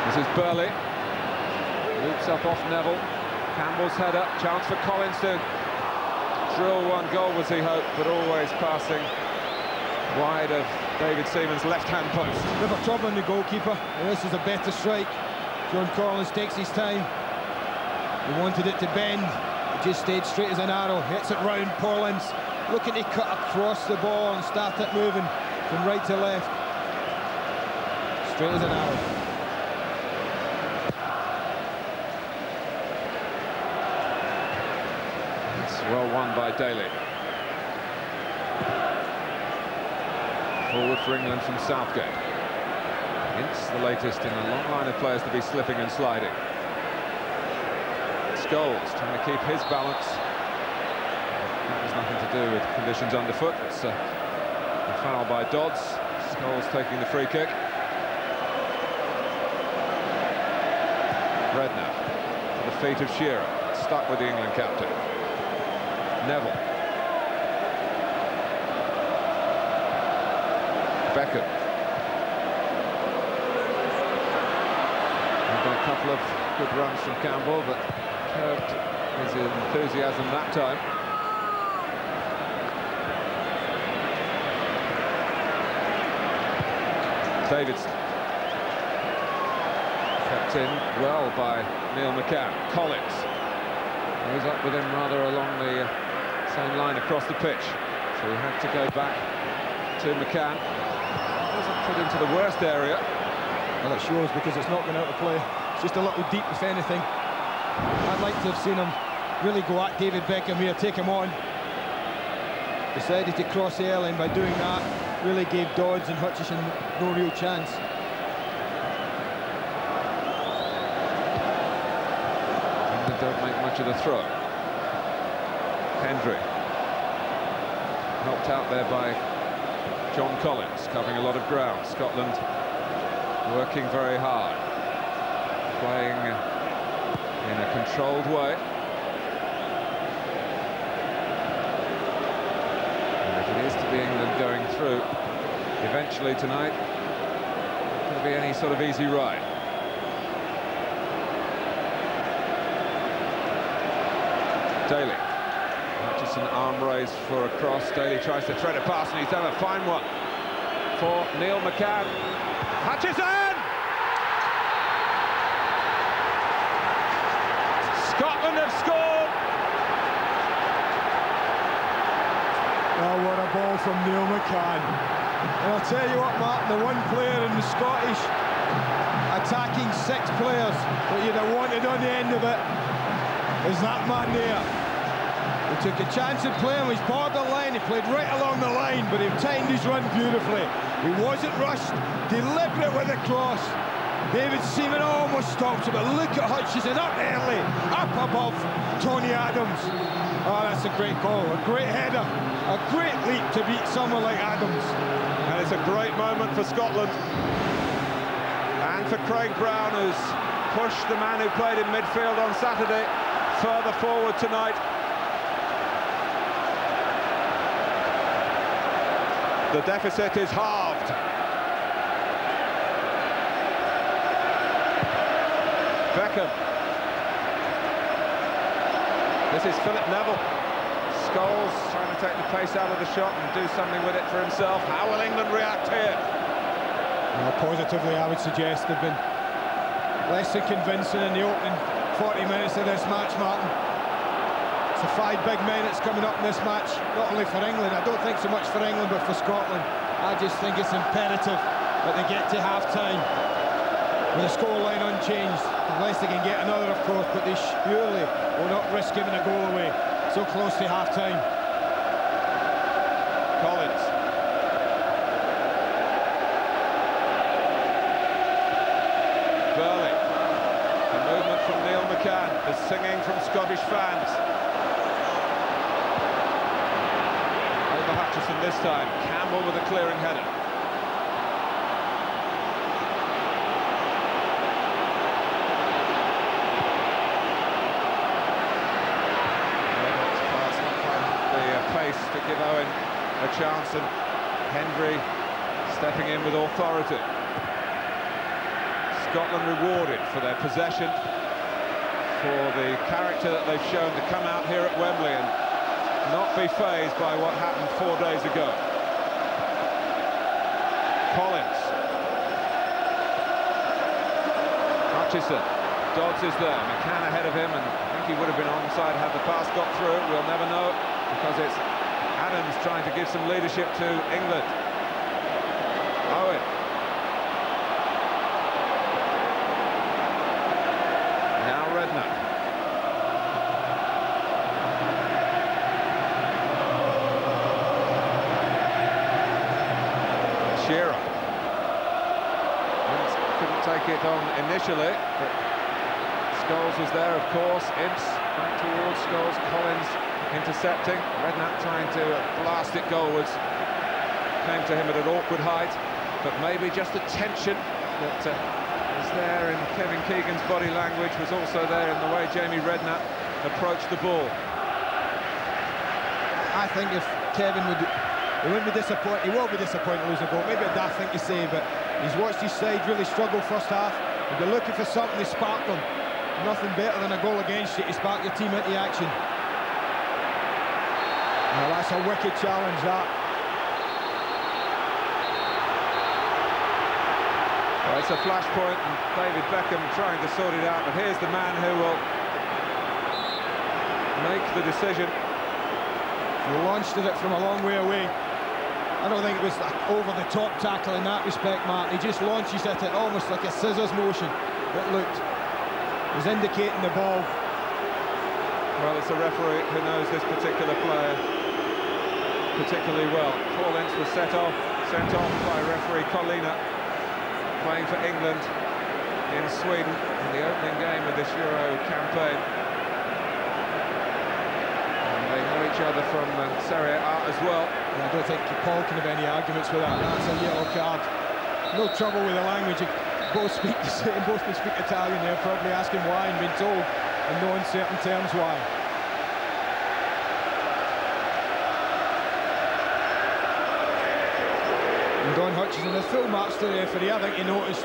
S2: This is Burley. Loops up off Neville. Campbell's header. Chance for Collins to drill one goal, was he hoped, but always passing wide of David Seaman's left-hand post.
S3: Never troubling the goalkeeper, and this is a better strike. John Collins takes his time. He wanted it to bend, it just stayed straight as an arrow. Hits it round Portland's, looking to cut across the ball and start it moving from right to left. Straight as an arrow.
S2: It's well won by Daly. Forward for England from Southgate. Ince, the latest in a long line of players to be slipping and sliding. Scholes trying to keep his balance. That has nothing to do with conditions underfoot. It's a foul by Dodds. Scholes taking the free kick. Redknapp to the feet of Shearer. Stuck with the England captain. Neville. Beckham. We've got a couple of good runs from Campbell, but curbed his enthusiasm that time. Davidson. Kept in well by Neil McCann. Collins. He was up with him rather along the same line across the pitch. So he had to go back to McCann. Wasn't put into the worst area.
S3: Well, it shows because it's not going out of play. It's just a little deep, if anything. I'd like to have seen him really go at David Beckham here, take him on. Decided to cross the airline by doing that. Really gave Dodds and Hutchison no real chance.
S2: And they don't make much of the throw. Hendry. Helped out there by John Collins, covering a lot of ground. Scotland working very hard. Playing in a controlled way. It is to be England going through eventually tonight. Not going to be any sort of easy ride. Daly. Hutchison arm raised for a cross. Daly tries to thread a pass and he's done a fine one for Neil McCann. Hutchison! Scotland have scored!
S3: Oh, what a ball from Neil McCann. And I'll tell you what, Martin, the one player in the Scottish attacking 6 players that you'd have wanted on the end of it is that man there. He took a chance at playing on his borderline, he played right along the line, but he timed his run beautifully. He wasn't rushed, deliberate with the cross. David Seaman almost stops it, but look at Hutchison up early, up above Tony Adams. Oh, that's a great goal, a great header, a great leap to beat someone like Adams.
S2: And it's a great moment for Scotland. And for Craig Brown, who's pushed the man who played in midfield on Saturday further forward tonight. The deficit is halved. Beckham. This is Philip Neville. Scholes trying to take the pace out of the shot and do something with it for himself. How will England react here?
S3: Well, positively, I would suggest they've been less than convincing in the opening 40 minutes of this match, Martin. It's the 5 big minutes coming up in this match, not only for England, I don't think so much for England, but for Scotland. I just think it's imperative that they get to half-time with the scoreline unchanged, unless they can get another, of course, but they surely will not risk giving a goal away so close to half-time.
S2: Collins. Burley. A movement from Neil McCann. The singing from Scottish fans. Over Hutchison this time. Campbell with a clearing header. To give Owen a chance, and Hendry stepping in with authority. Scotland rewarded for their possession, for the character that they've shown to come out here at Wembley and not be fazed by what happened 4 days ago. Collins. Hutchison. Dodds is there. McCann ahead of him, and I think he would have been onside had the pass got through. We'll never know, because it's Adams trying to give some leadership to England. Owen. Now Redknapp. Shearer. Couldn't take it on initially, but Scholes was there, of course. Imps back towards Scholes. Collins intercepting. Redknapp trying to blast it goalwards. Came to him at an awkward height, but maybe just the tension that was there in Kevin Keegan's body language was also there in the way Jamie Redknapp approached the ball.
S3: I think if Kevin would, he wouldn't be disappointed. He will be disappointed to lose a goal. Maybe a daft thing to say, but he's watched his side really struggle first half. If you're looking for something to spark them, nothing better than a goal against you to spark your team into action. Now that's a wicked challenge, that.
S2: Well, it's a flashpoint, and David Beckham trying to sort it out, but here's the man who will make the decision.
S3: He launched it from a long way away. I don't think it was over-the-top tackle in that respect, Mark. He just launches at it almost like a scissors motion. It was indicating the ball.
S2: Well, it's a referee who knows this particular player particularly well. Paul Ince was sent off by referee Collina, playing for England in Sweden in the opening game of this Euro campaign. And they know each other from Serie A as well.
S3: I don't think Paul can have any arguments with that. That's a yellow card. No trouble with the language. Both can speak Italian. They're probably asking why and being told in no uncertain terms why. And Don Hutchison, the full match to the referee. I think he noticed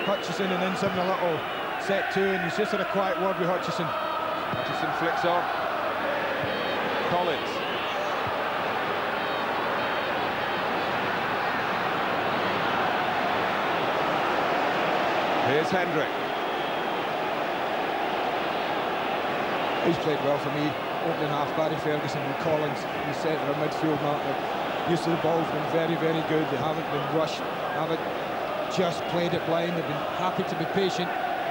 S3: Hutchison and then having a little set to, and he's just had a quiet word with Hutchison.
S2: Hutchison flicks on. Collins. Here's Hendrick.
S3: He's played well for me. Opening half, Barry Ferguson and Collins in the centre of midfield, Mark. Use of the ball's been very, very good. They haven't been rushed, haven't just played it blind. They've been happy to be patient,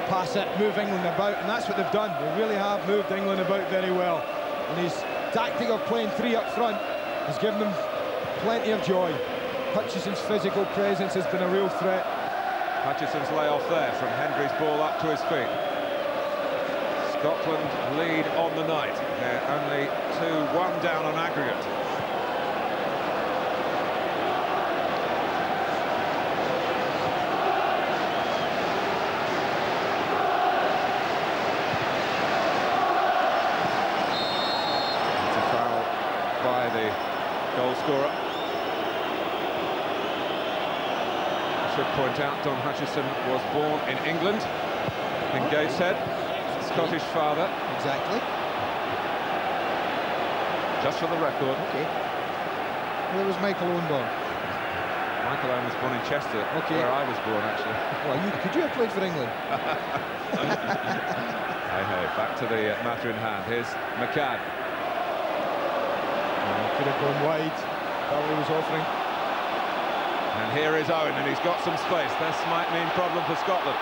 S3: pass it, move England about, and that's what they've done. They really have moved England about very well. And his tactic of playing three up front has given them plenty of joy. Hutchison's physical presence has been a real threat.
S2: Hutchison's layoff there from Hendry's ball up to his feet. Scotland lead on the night. They're only 2-1 down on aggregate. It's a foul by the goal scorer. Should point out Don Hutchison was born in England, in Gateshead, Scottish father.
S3: Exactly.
S2: Just for the record.
S3: Okay. Where was Michael Owen born?
S2: Michael Owen was born in Chester, where I was born, actually.
S3: Well, could you have played for England?
S2: Hey, back to the matter in hand. Here's McCann.
S3: Could have gone wide. Probably was offering.
S2: And here is Owen, and he's got some space. This might mean problem for Scotland.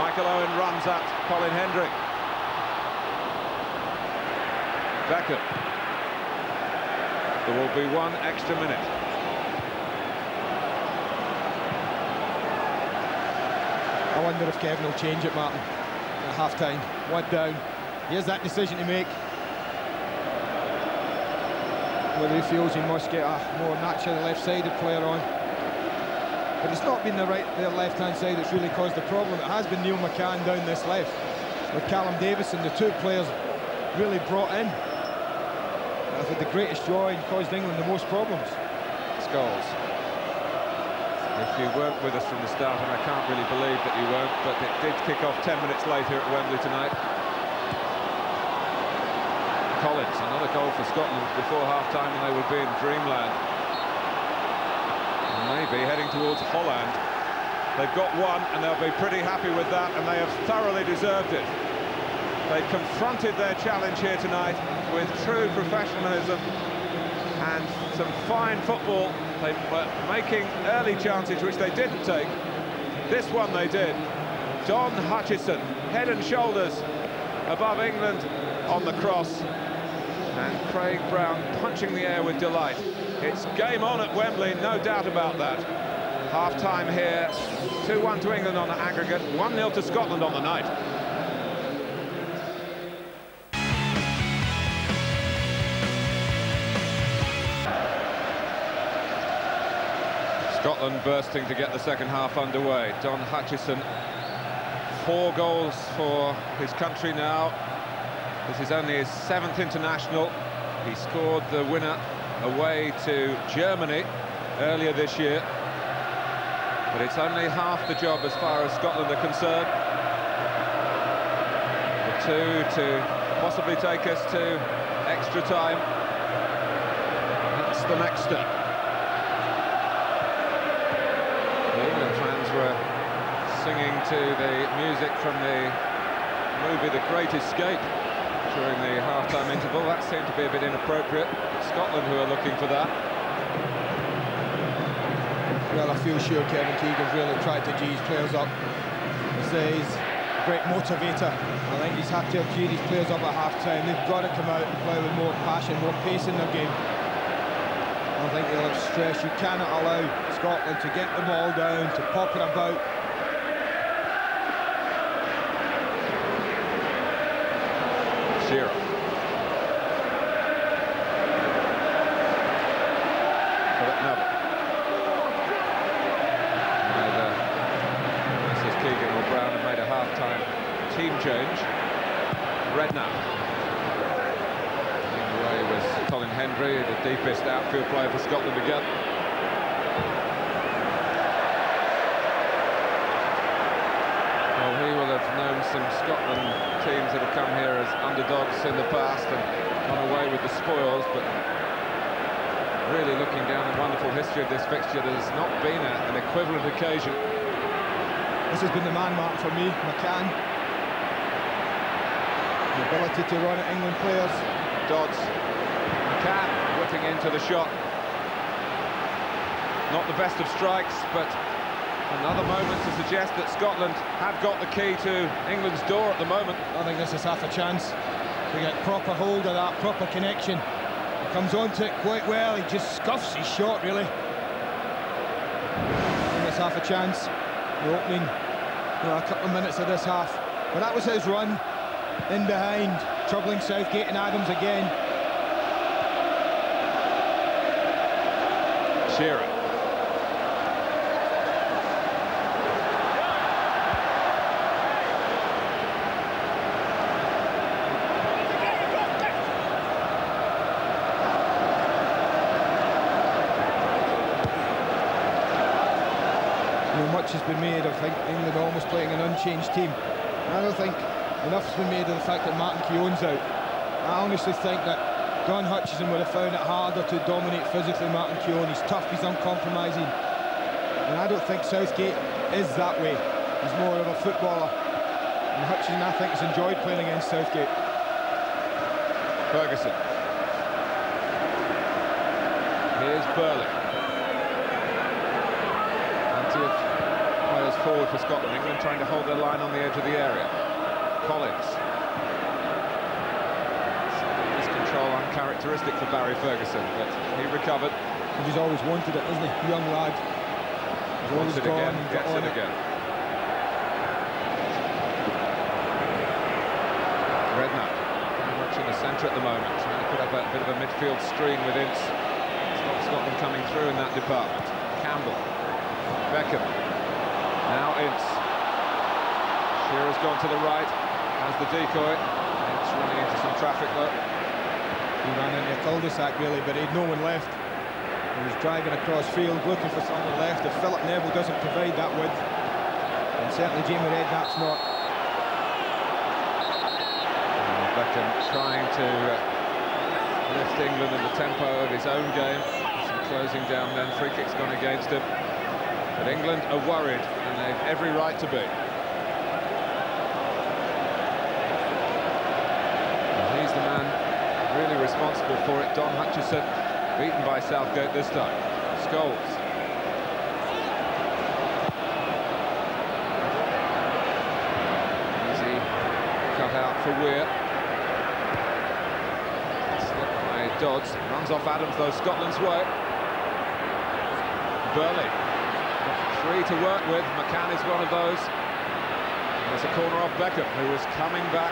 S2: Michael Owen runs at Colin Hendrick. Beckham. There will be one extra minute.
S3: I wonder if Kevin will change it, Martin, at half-time. One down. He has that decision to make. Whether he feels he must get a more natural left-sided player on. But it's not been their left-hand side that's really caused the problem. It has been Neil McCann down this left. With Callum Davison, the two players really brought in. I've had the greatest joy and caused England the most problems.
S2: Scholes. If you weren't with us from the start, and I can't really believe that you weren't, but it did kick off 10 minutes later at Wembley tonight. Collins, another goal for Scotland before half-time, and they would be in dreamland. Maybe heading towards Holland. They've got one, and they'll be pretty happy with that, and they have thoroughly deserved it. They confronted their challenge here tonight with true professionalism and some fine football. They were making early chances, which they didn't take. This one they did. Don Hutchison, head and shoulders above England on the cross. And Craig Brown punching the air with delight. It's game on at Wembley, no doubt about that. Half-time here, 2-1 to England on the aggregate, 1-0 to Scotland on the night. Scotland bursting to get the second half underway. Don Hutchison, 4 goals for his country now. This is only his 7th international. He scored the winner away to Germany earlier this year. But it's only half the job as far as Scotland are concerned. The two to possibly take us to extra time. That's the next step. The England fans were singing to the music from the movie The Great Escape during the half-time interval. That seemed to be a bit inappropriate. Scotland who are looking for that.
S3: Well, I feel sure Kevin Keegan's really tried to gee his players up. He's a great motivator. I think he's had to have geared his players up at half-time. They've got to come out and play with more passion, more pace in their game. I think they'll have stress. You cannot allow Scotland to get the ball down, to pop it about.
S2: Shearer. Keegan or Brown have made a half-time team change. Redknapp. Leading the way was Colin Hendry, the deepest outfield player for Scotland again. Well, he will have known some Scotland teams that have come here as underdogs in the past and gone away with the spoils, but really looking down the wonderful history of this fixture, there's not been an equivalent occasion.
S3: This has been the man mark for me, McCann. The ability to run at England players.
S2: Dodds. McCann whipping into the shot. Not the best of strikes, but another moment to suggest that Scotland have got the key to England's door at the moment.
S3: I think this is half a chance to get proper hold of that, proper connection. He comes onto it quite well, he just scuffs his shot, really. I think it's half a chance. The opening, a couple of minutes of this half. But that was his run, in behind, troubling Southgate and Adams again.
S2: Shearer.
S3: Much has been made of England almost playing an unchanged team. I don't think enough's been made of the fact that Martin Keown's out. I honestly think that Don Hutchison would have found it harder to dominate physically Martin Keown. He's tough, he's uncompromising. And I don't think Southgate is that way. He's more of a footballer. And Hutchison, I think, has enjoyed playing against Southgate.
S2: Ferguson. Here's Burley. Players forward for Scotland. England trying to hold their line on the edge of the area. Collins. This control uncharacteristic for Barry Ferguson, but he recovered.
S3: And he's always wanted it, isn't he? Young lad. He's
S2: wants it again, gets it again. Redknapp very much in the centre at the moment, trying to put up a bit of a midfield screen with Ince. Stop Scotland coming through in that department. Campbell. Beckham. Now Ince. Shearer's gone to the right, has the decoy. Ince running into some traffic though.
S3: He ran into a cul-de-sac really, but he had no one left. He was driving across field, looking for someone left. If Philip Neville doesn't provide that width, and certainly Jamie Redknapp's not.
S2: Beckham trying to lift England in the tempo of his own game. Some closing down then, free kick's gone against him. But England are worried, and they've every right to be. And he's the man really responsible for it. Don Hutchison, beaten by Southgate this time. Scholes. Easy cut out for Weir. Slipped by Dodds. Runs off Adams, though, Scotland's way. Burley. Three to work with. McCann is one of those. And there's a corner off Beckham, who was coming back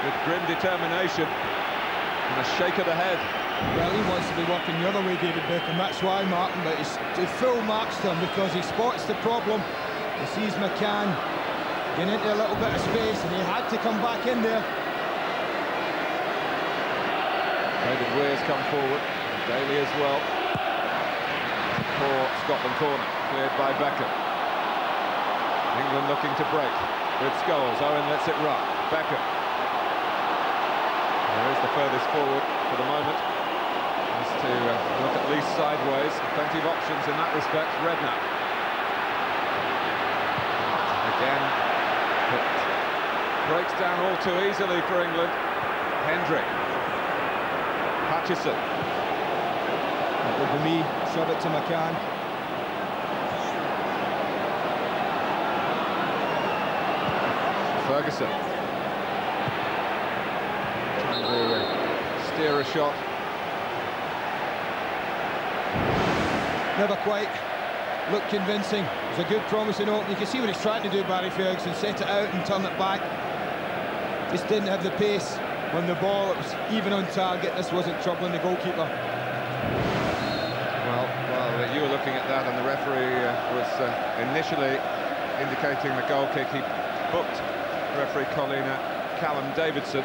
S2: with grim determination and a shake of the head.
S3: Well, he wants to be working the other way, David Beckham. That's why, Martin, but he full marks to him because he spots the problem. He sees McCann getting into a little bit of space, and he had to come back in there.
S2: David Weir's come forward. Daly as well. Poor Scotland corner, cleared by Beckham. England looking to break with Scholes. Owen lets it run. Beckham. There is the furthest forward for the moment. Has to look at least sideways. Plenty of options in that respect. Redknapp. Again, it breaks down all too easily for England. Hendry. Hutchison.
S3: That would be me. Shove it to McCann.
S2: Ferguson. Trying to steer a shot.
S3: Never quite looked convincing. It was a good promising opening. You can see what he's trying to do, Barry Ferguson. Set it out and turn it back. Just didn't have the pace on the ball. It was even on target. This wasn't troubling the goalkeeper.
S2: Well, you were looking at that, and the referee was initially indicating the goal kick. He booked referee Colleen Callum Davidson.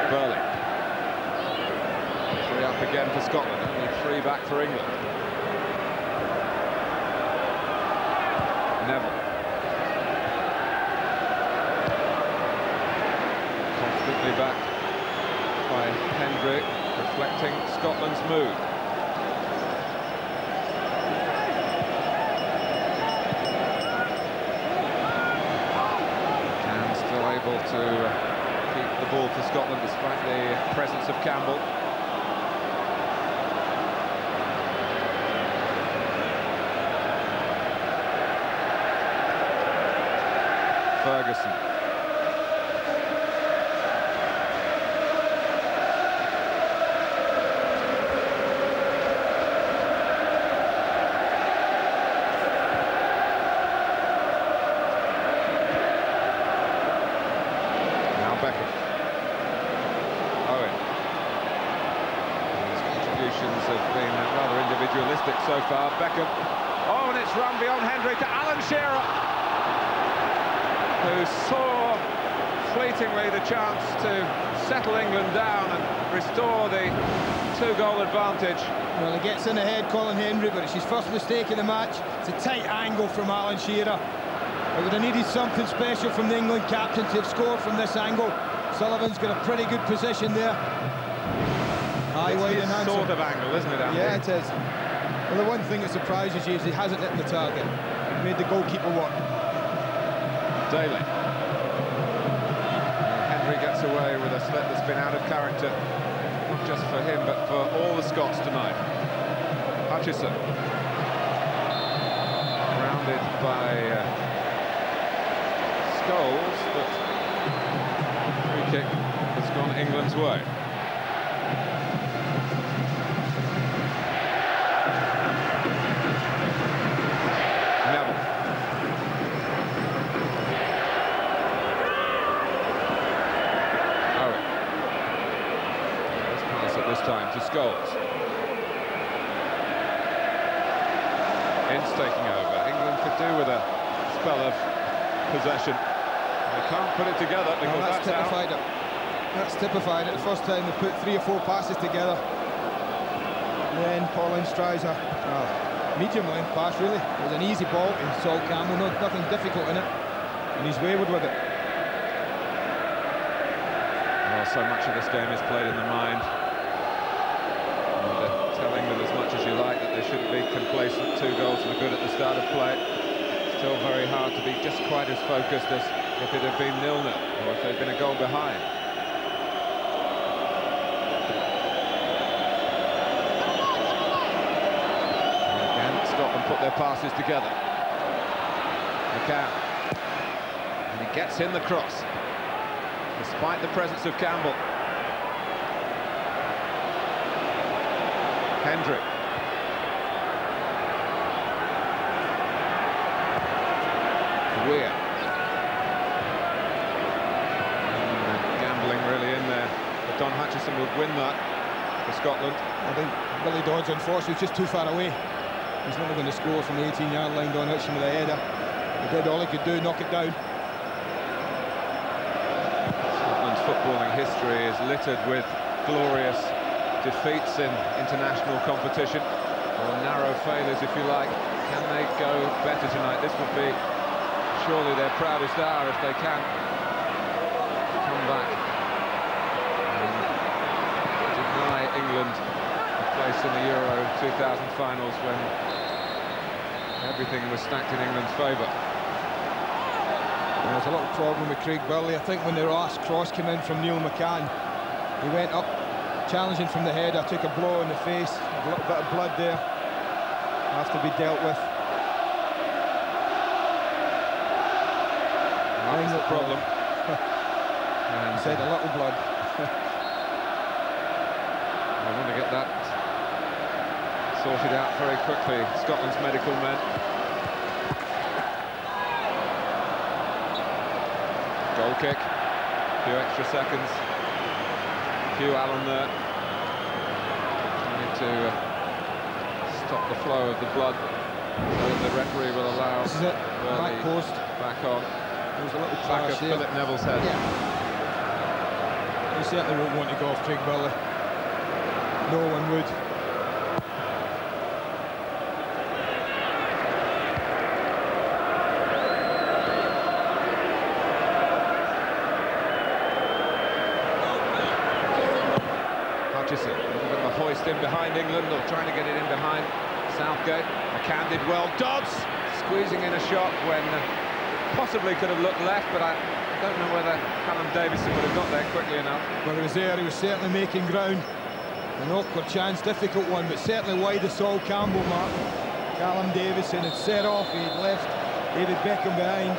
S2: Burley. 3 up again for Scotland, only 3 back for England. Neville. Confidently back by Hendry, reflecting Scotland's mood. And still able to keep the ball for Scotland despite the presence of Campbell. Ferguson. Now Beckham. Owen. His contributions have been rather individualistic so far. Beckham. Oh, and it's run beyond Hendry to Alan Shearer, who saw fleetingly the chance to settle England down and restore the 2-goal advantage.
S3: Well, he gets in ahead, Colin Hendry, but it's his first mistake in the match. It's a tight angle from Alan Shearer. It would have needed something special from the England captain to have scored from this angle. Sullivan's got a pretty good position there. High, wide and handsome.
S2: Sort of angle, isn't it, Andy?
S3: Yeah, it is. Well, the one thing that surprises you is he hasn't hit the target. Made the goalkeeper work.
S2: Daly. Hendry gets away with a slip that's been out of character, not just for him, but for all the Scots tonight. Hutchison. Rounded by Scholes, but free kick has gone England's way. Time to Scholes. Ince taking over. England could do with a spell of possession. They can't put it together because
S3: that's typified
S2: out.
S3: it. That's typified it. The first time they put 3 or 4 passes together. And then Paul Ince tries a medium length pass, really. It was an easy ball to Sol Campbell, nothing difficult in it. And he's wayward with it.
S2: Well, so much of this game is played in the mind. Telling them as much as you like that they shouldn't be complacent. 2 goals for good at the start of play. Still very hard to be just quite as focused as if it had been 0-0 or if they'd been a goal behind. And again, Scotland put their passes together. McCann. And he gets in the cross, despite the presence of Campbell. Hendry. Weir. Gambling really in there. But Don Hutchison would win that for Scotland.
S3: I think Billy Dodds, unfortunately, was just too far away. He's never going to score from the 18-yard line. Don Hutchison with a header. He did all he could do, knock it down.
S2: Scotland's footballing history is littered with glorious defeats in international competition, or narrow failures, if you like. Can they go better tonight? This would be surely their proudest hour if they can come back and deny England a place in the Euro 2000 finals when everything was stacked in England's favour.
S3: There's a little problem with Craig Burley. I think when the last cross came in from Neil McCann, he went up challenging from the header, took a blow in the face, a little bit of blood there, has to be dealt with.
S2: That's the problem. And
S3: said a little blood.
S2: I want to get that sorted out very quickly. Scotland's medical men. Goal kick. A few extra seconds. Hugh Allen there. Trying to stop the flow of the blood. So the referee will allow
S3: This is it. Back post.
S2: Back on.
S3: There was a little
S2: Back of
S3: clash there.
S2: Philip Neville's head.
S3: Yeah. He certainly won't want to go off Craig Burley. No one would.
S2: Hutchison, a little bit of a hoist in behind England, or trying to get it in behind Southgate. McCann did well. Dodds squeezing in a shot when possibly could have looked left, but I don't know whether Callum Davison would have got there quickly enough.
S3: Well, he was there, he was certainly making ground. An awkward chance, difficult one, but certainly wide of Sol Campbell, Martin. Callum Davison had set off, he had left David Beckham behind.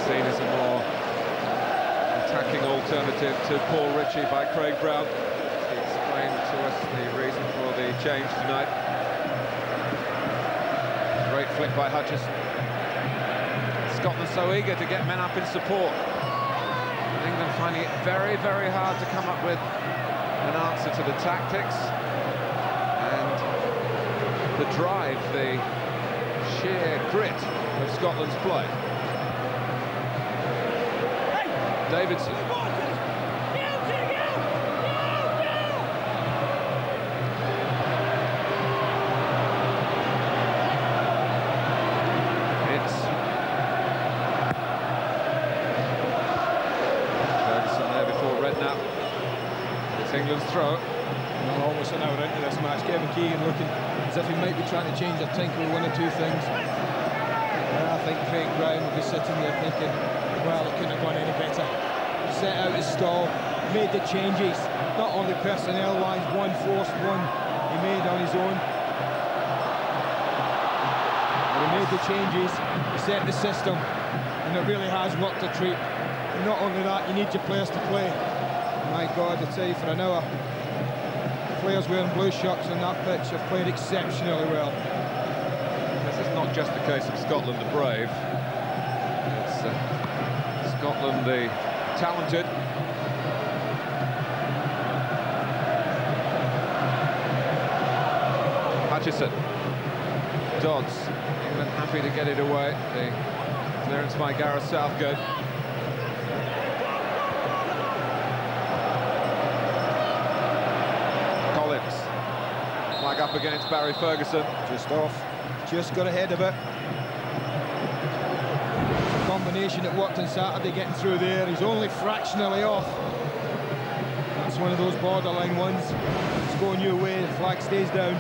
S2: Seen as a more attacking alternative to Paul Ritchie by Craig Brown. He explained to us the reason for the change tonight. Great flick by Hutchison. Scotland so eager to get men up in support. And England finding it very, very hard to come up with an answer to the tactics and the drive, the sheer grit of Scotland's play. Davidson. England's throw.
S3: Well, almost an hour into this match, Kevin Keegan looking as if he might be trying to change or tinker with one or two things. I think Craig Brown will be sitting there thinking, well, it couldn't have gone any better. Set out his stall, made the changes, not only personnel wise, one forced, one he made on his own. But he made the changes, he set the system, and it really has worked a treat. And not only that, you need your players to play. My God, I tell you, for an hour, the players wearing blue shirts on that pitch have played exceptionally well.
S2: This is not just the case of Scotland the brave. It's Scotland the talented. Hutchison. Dodds. England happy to get it away. The clearance by Gareth Southgate. Flag up against Barry Ferguson.
S3: Just off, just got ahead of it. It's a combination that worked on Saturday, getting through there. He's only fractionally off. That's one of those borderline ones. It's going your way, the flag stays down.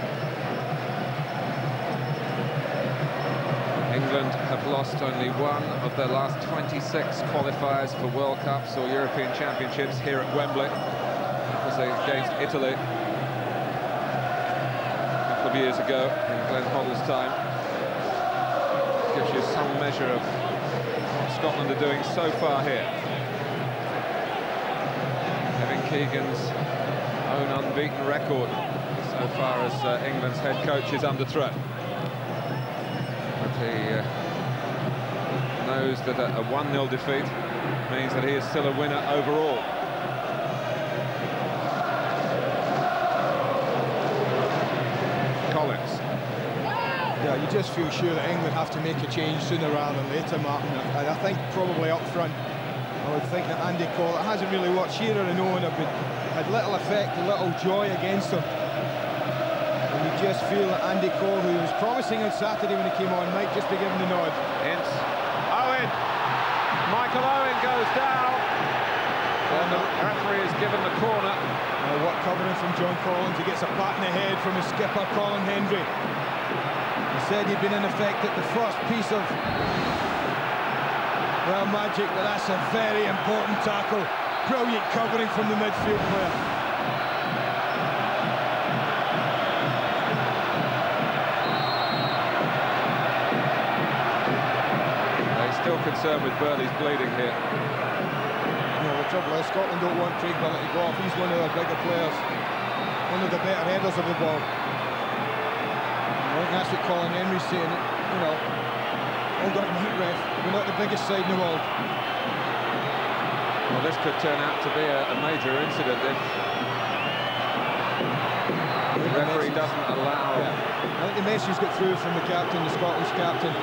S2: England have lost only one of their last 26 qualifiers for World Cups or European Championships here at Wembley. That was against Italy years ago in Glenn Hoddle's time. Gives you some measure of what Scotland are doing so far here. Kevin Keegan's own unbeaten record so far as England's head coach is under threat. But he knows that a 1-0 defeat means that he is still a winner overall.
S3: Yeah, you just feel sure that England have to make a change sooner rather than later, Martin. And I think probably up front, a would think that Andy Cole, it hasn't really what Shearer and Owen have been, had little effect and little joy against him. And you just feel that Andy Cole, who was promising on Saturday when he came on, might just be given the nod.
S2: Ince. Owen. Michael Owen goes down. And the referee is given the corner.
S3: What covering from John Collins. He gets a pat in the head from his skipper, Colin Hendry. He said he'd been in effect at the first piece of, well, magic, but that's a very important tackle. Brilliant covering from the midfield player.
S2: He's still concerned with Burley's bleeding here.
S3: The trouble is Scotland don't want Craig Burley to go off. He's one of their bigger players, one of the better headers of the ball. I think that's what Colin Henry's saying. You know, hold on, heat ref. We're not the biggest side in the world.
S2: Well, this could turn out to be a major incident if the referee doesn't allow.
S3: Yeah. I think the message got through from the captain, the Scottish captain.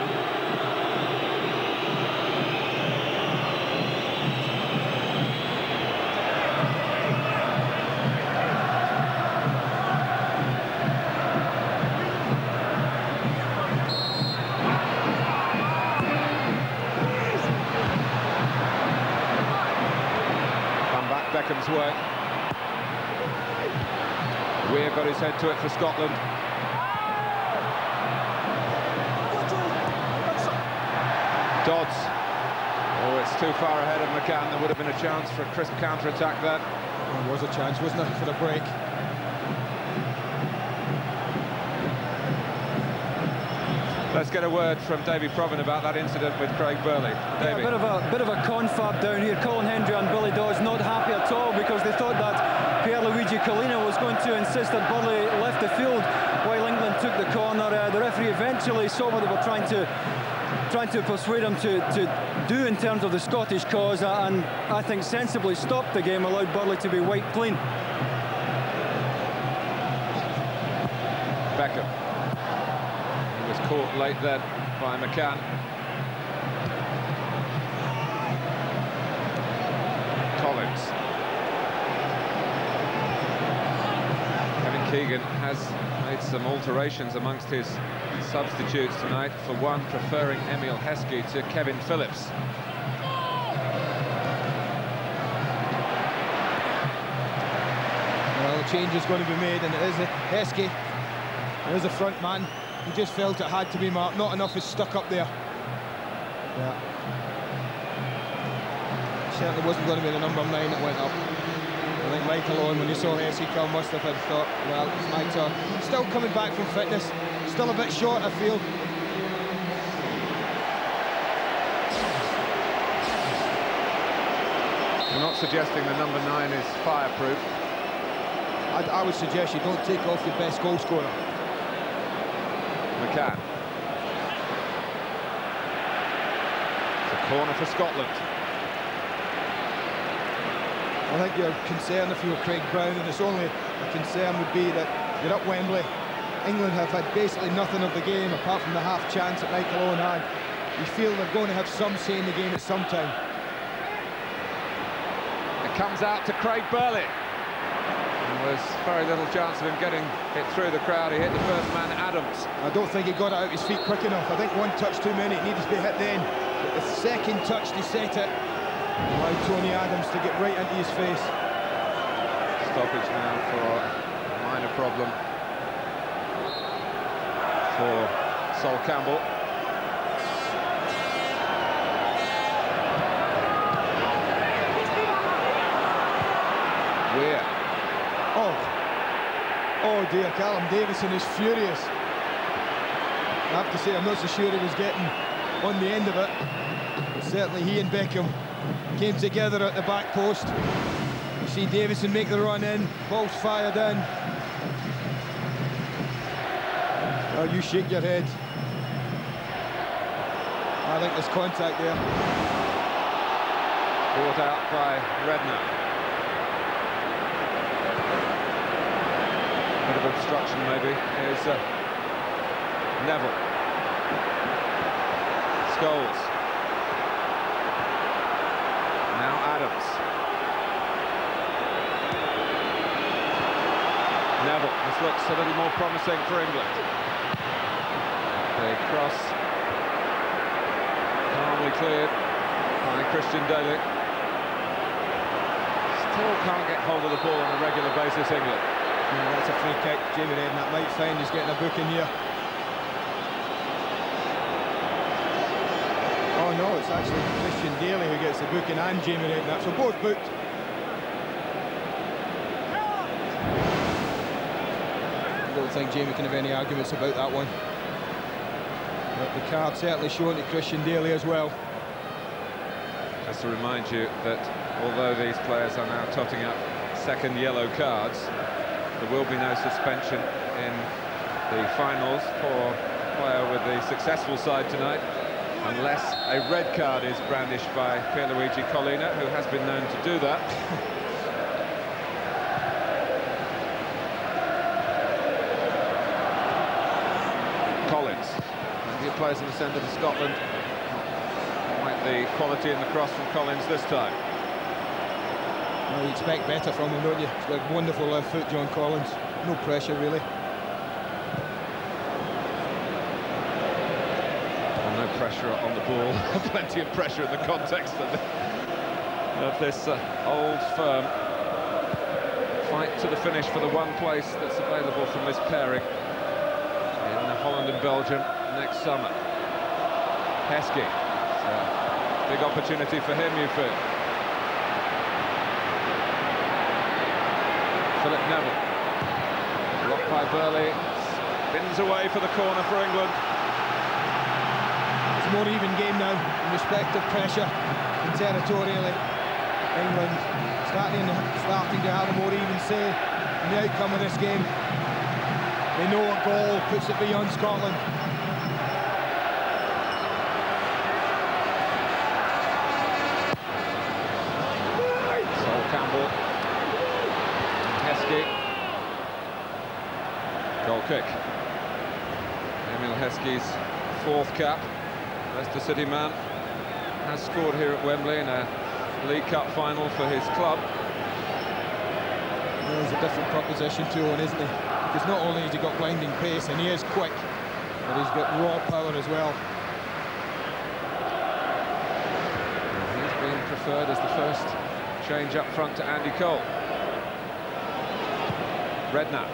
S2: Beckham's way. Weir got his head to it for Scotland. Dodds. Oh, it's too far ahead of McCann. There would have been a chance for a crisp counter-attack there.
S3: There was a chance, wasn't there, for the break?
S2: Let's get a word from Davy Provan about that incident with Craig Burley. Davy.
S4: Yeah, a bit of a confab down here. Colin Hendry and Billy Dodds not happy at all because they thought that Pierluigi Collina was going to insist that Burley left the field while England took the corner. The referee eventually saw what they were trying to persuade him to do in terms of the Scottish cause, and I think sensibly stopped the game, allowed Burley to be wiped clean.
S2: Beckham. Was caught late then by McCann. Collins. Kevin Keegan has made some alterations amongst his substitutes tonight, for one preferring Emil Heskey to Kevin Phillips.
S3: Well, the change is going to be made, and it is Heskey. There is a front man. He just felt it had to be marked. Not enough is stuck up there. Yeah. Certainly wasn't going to be the number 9 that went up. I think Michael Owen, when he saw Heskey come, must have had thought, well, it's my turn. Still coming back from fitness. Still a bit short, I feel.
S2: We're not suggesting the number 9 is fireproof.
S3: I would suggest you don't take off your best goal scorer.
S2: McCann. It's a corner for Scotland.
S3: I think your concern if you were Craig Brown, and it's only a concern would be that you're at Wembley. England have had basically nothing of the game apart from the half chance that Michael Owen had. You feel they're going to have some say in the game at some time.
S2: It comes out to Craig Burley. There was very little chance of him getting it through the crowd. He hit the first man, Adams.
S3: I don't think he got it out his feet quick enough. I think one touch too many. It needed to be hit then. But the second touch to set it allowed Tony Adams to get right into his face.
S2: Stoppage now for a minor problem for Sol Campbell. Weir.
S3: Oh dear, Callum Davison is furious. I have to say, I'm not so sure he was getting on the end of it. But certainly he and Beckham came together at the back post. You see Davison make the run in, ball's fired in. Oh, you shake your head. I think there's contact there.
S2: Brought out by Redknapp. Bit of obstruction maybe. Here's Neville. Scholes. Now Neville, this looks a little more promising for England. The cross calmly cleared by Christian Daly. Still can't get hold of the ball on a regular basis, England.
S3: Yeah, that's a free kick. Jamie Redknapp might find he's getting a booking here. Oh no, it's actually Christian Daly who gets the booking and Jamie Redknapp, so both booked. I don't think Jamie can have any arguments about that one. But the card certainly shown to Christian Daly as well.
S2: Just to remind you that although these players are now totting up second yellow cards, there will be no suspension in the finals for a player with the successful side tonight, unless a red card is brandished by Pierluigi Collina, who has been known to do that. Collins, plenty of players in the centre for Scotland. Quite the quality in the cross from Collins this time.
S3: Well, you expect better from him, don't you? It's got a wonderful left foot, John Collins. No pressure, really.
S2: Well, no pressure on the ball. Plenty of pressure in the context of this old firm fight to the finish for the one place that's available from this pairing in Holland and Belgium next summer. Heskey. Big opportunity for him, you feel. Philip Neville, blocked by Burley, spins away for the corner for England.
S3: It's a more even game now in respect of pressure and territorially. England starting to have a more even say in the outcome of this game. They know a goal puts it beyond Scotland.
S2: Sol Campbell. Heskey. Goal kick. Emil Heskey's fourth cap. Leicester City man has scored here at Wembley in a League Cup final for his club.
S3: Well, he's a different proposition to Owen, isn't he? Because not only has he got blinding pace and he is quick, but he's got raw power as well.
S2: He's been preferred as the first change up front to Andy Cole. Redknapp.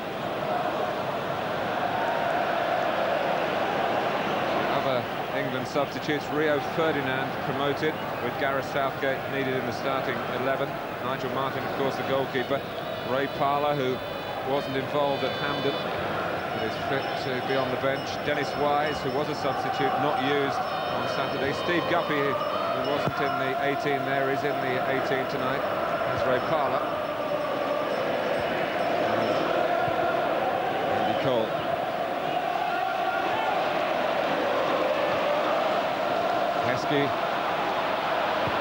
S2: Other England substitutes, Rio Ferdinand promoted with Gareth Southgate needed in the starting 11. Nigel Martin, of course, the goalkeeper. Ray Parlour, who wasn't involved at Hampden, but is fit to be on the bench. Dennis Wise, who was a substitute, not used on Saturday. Steve Guppy, who wasn't in the 18 there, is in the 18 tonight. There's Ray Parlour. Andy Cole. Heskey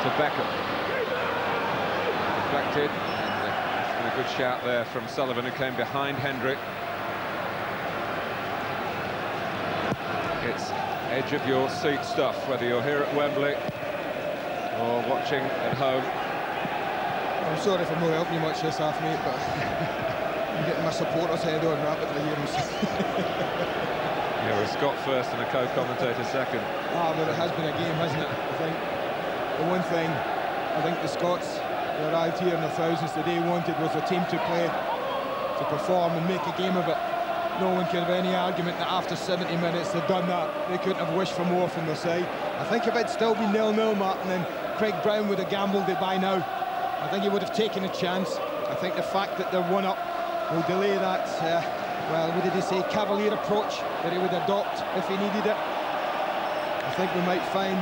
S2: to Beckham. Deflected. And a good shout there from Sullivan, who came behind Hendrick. It's edge of your seat stuff, whether you're here at Wembley or watching at home.
S3: I'm sorry if I'm not helping you much this half, mate, but I'm getting my supporters head on rapidly here.
S2: Yeah, we're Scott first and a co-commentator second.
S3: Ah, but it has been a game, hasn't it? I think the one thing I think the Scots who arrived here in their thousands today wanted was a team to play, to perform and make a game of it. No one can have any argument that after 70 minutes they've done that. They couldn't have wished for more from their side. I think if it'd still been 0-0, Martin, then Craig Brown would have gambled it by now. I think he would have taken a chance. I think the fact that they're 1-up will delay that, well, what did he say, cavalier approach that he would adopt if he needed it. I think we might find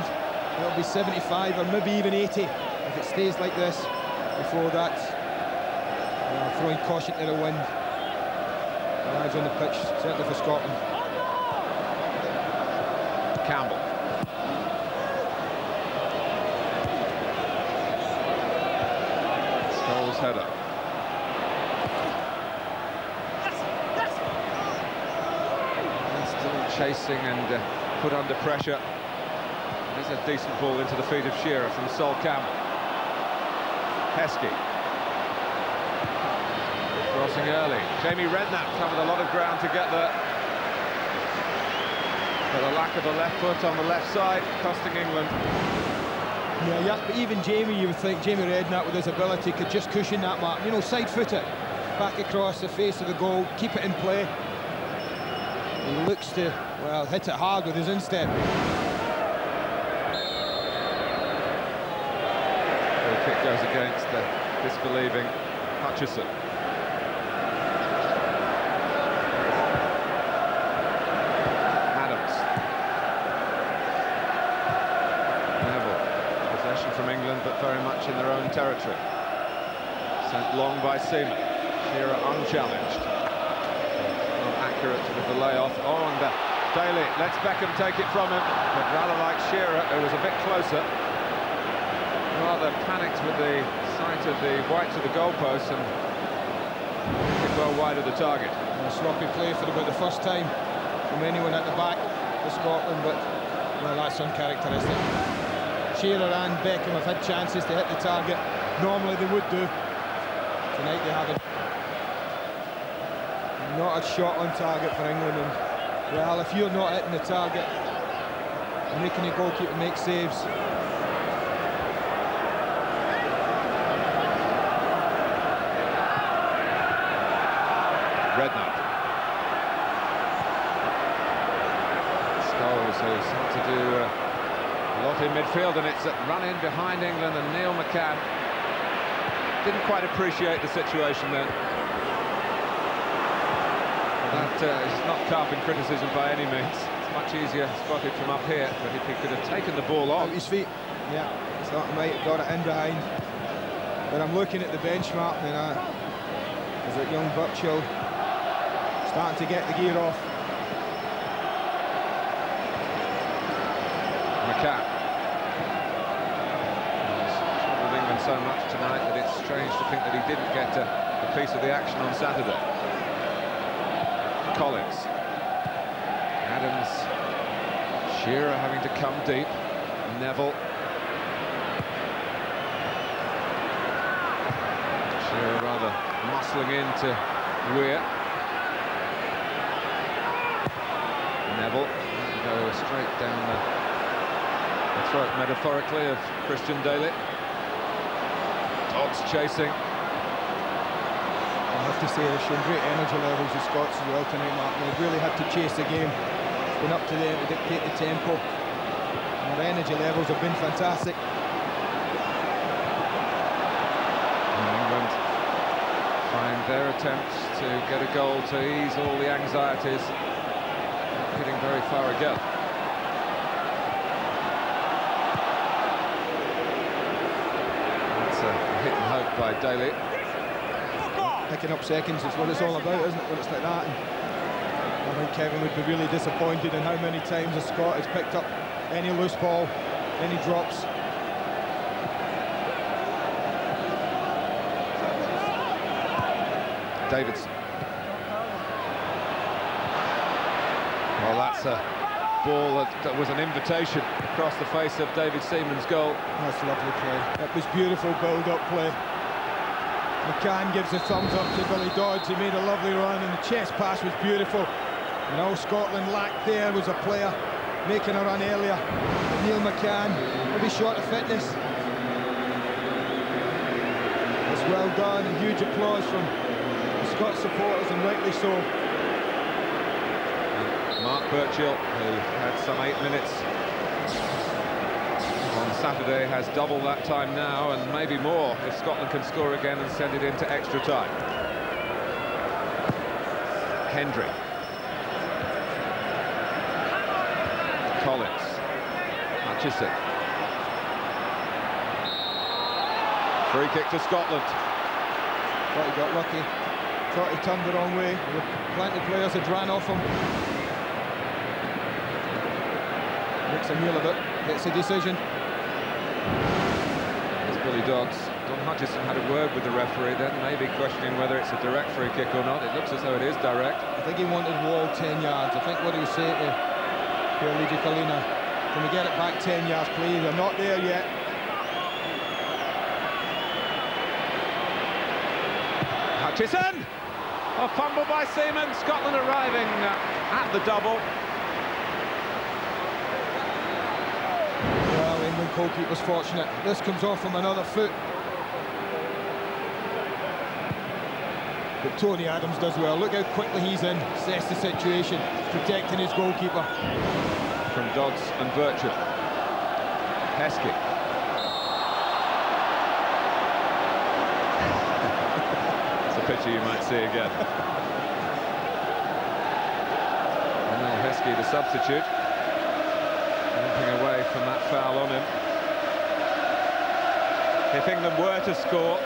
S3: it'll be 75 or maybe even 80 if it stays like this before that. Throwing caution to the wind. Eyes on the pitch, certainly for Scotland.
S2: Campbell. Scholes header. Still chasing and put under pressure. There's a decent ball into the feet of Shearer from Sol Campbell. Heskey. Cross Pressing early. Jamie Redknapp covered a lot of ground to get there. But the lack of a left foot on the left side, costing England.
S3: Yeah, but even Jamie, you would think, Jamie Redknapp with his ability could just cushion that mark. You know, side foot it, back across the face of the goal, keep it in play. He looks to, well, hit it hard with his instep.
S2: The kick goes against the disbelieving Hutchison. From England, but very much in their own territory. Sent long by Seaman. Shearer unchallenged. Not accurate with the layoff. Oh, and Daly lets Beckham take it from him, but rather like Shearer, who was a bit closer. Rather panicked with the sight of the whites of the goalpost and hit well wide of the target.
S3: A sloppy play for about the first time from anyone at the back for Scotland, but well, that's uncharacteristic. Shearer and Beckham have had chances to hit the target. Normally they would do. Tonight they haven't. Not a shot on target for England. And, well, if you're not hitting the target, making your goalkeeper make saves.
S2: Redknapp. Scholes, who start to do a lot in midfield, and it's a run-in behind England, and Neil McCann didn't quite appreciate the situation then. That is not carping criticism by any means. It's much easier spotted from up here, but if he could have taken the ball on.
S3: His feet, yeah, thought he might have got it in behind. But I'm looking at the benchmark, and is it young Birchall starting to get the gear off.
S2: McCann. He's troubled England so much tonight that it's strange to think that he didn't get a piece of the action on Saturday. Collins. Adams. Shearer having to come deep. Neville. Shearer rather muscling into Weir. Neville. Go straight down the throat, metaphorically, of Christian Daly. Dodds chasing.
S3: I have to say they've shown great energy levels, the Scots as well tonight, Mark. They've really had to chase the game. It's been up to them to dictate the tempo. And their energy levels have been fantastic.
S2: And England find their attempts to get a goal to ease all the anxieties. Not hitting very far again. Hit and hope by Daly.
S3: Picking up seconds is what it's all about, isn't it, when it's like that? And I think Kevin would be really disappointed in how many times a Scot has picked up any loose ball, any drops.
S2: Davidson. Well, that's a ball that was an invitation across the face of David Seaman's goal.
S3: That's lovely play. It was beautiful build-up play. McCann gives a thumbs up to Billy Dodds. He made a lovely run, and the chest pass was beautiful. And all Scotland lacked there was a player making a run earlier. Neil McCann, maybe short of fitness. It's well done, and huge applause from the Scots supporters, and rightly so.
S2: Mark Birchall, who had some 8 minutes on Saturday, has double that time now, and maybe more if Scotland can score again and send it into extra time. Hendry. Collins. Hutchison. Free kick to Scotland.
S3: Thought he got lucky. Thought he turned the wrong way. Plenty of players had ran off him. Makes a meal of it. Gets a decision.
S2: It's Billy Dodds. Don Hutchison had a word with the referee then, maybe questioning whether it's a direct free kick or not. It looks as though it is direct.
S3: I think he wanted wall 10 yards. I think what he was saying to Pierluigi Collina, can we get it back 10 yards, please? They're not there yet.
S2: Hutchison! A fumble by Seaman. Scotland arriving at the double.
S3: Well, England goalkeeper's fortunate. This comes off from another foot. But Tony Adams does well. Look how quickly he's in. Sets the situation, protecting his goalkeeper.
S2: From Dodds and Bircham. Heskey. It's a picture you might see again. Emil Heskey, the substitute, limping away from that foul on him. If England were to score,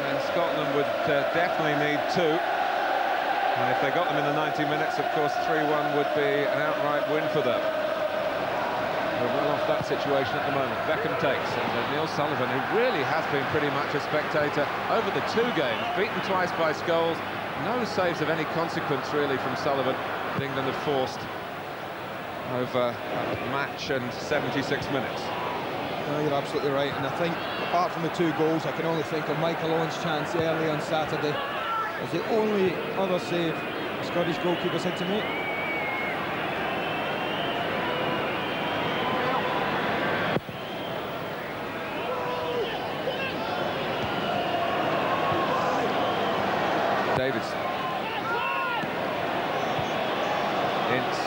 S2: then Scotland would definitely need 2. And if they got them in the 90 minutes, of course, 3-1 would be an outright win for them. We're well off that situation at the moment. Beckham takes, and Neil Sullivan, who really has been pretty much a spectator over the 2 games, beaten twice by Scholes, no saves of any consequence really from Sullivan, that England have forced over a match and 76 minutes.
S3: No, you're absolutely right, and I think apart from the 2 goals, I can only think of Michael Owen's chance early on Saturday as the only other save the Scottish goalkeepers had to make.
S2: Davidson. Ince.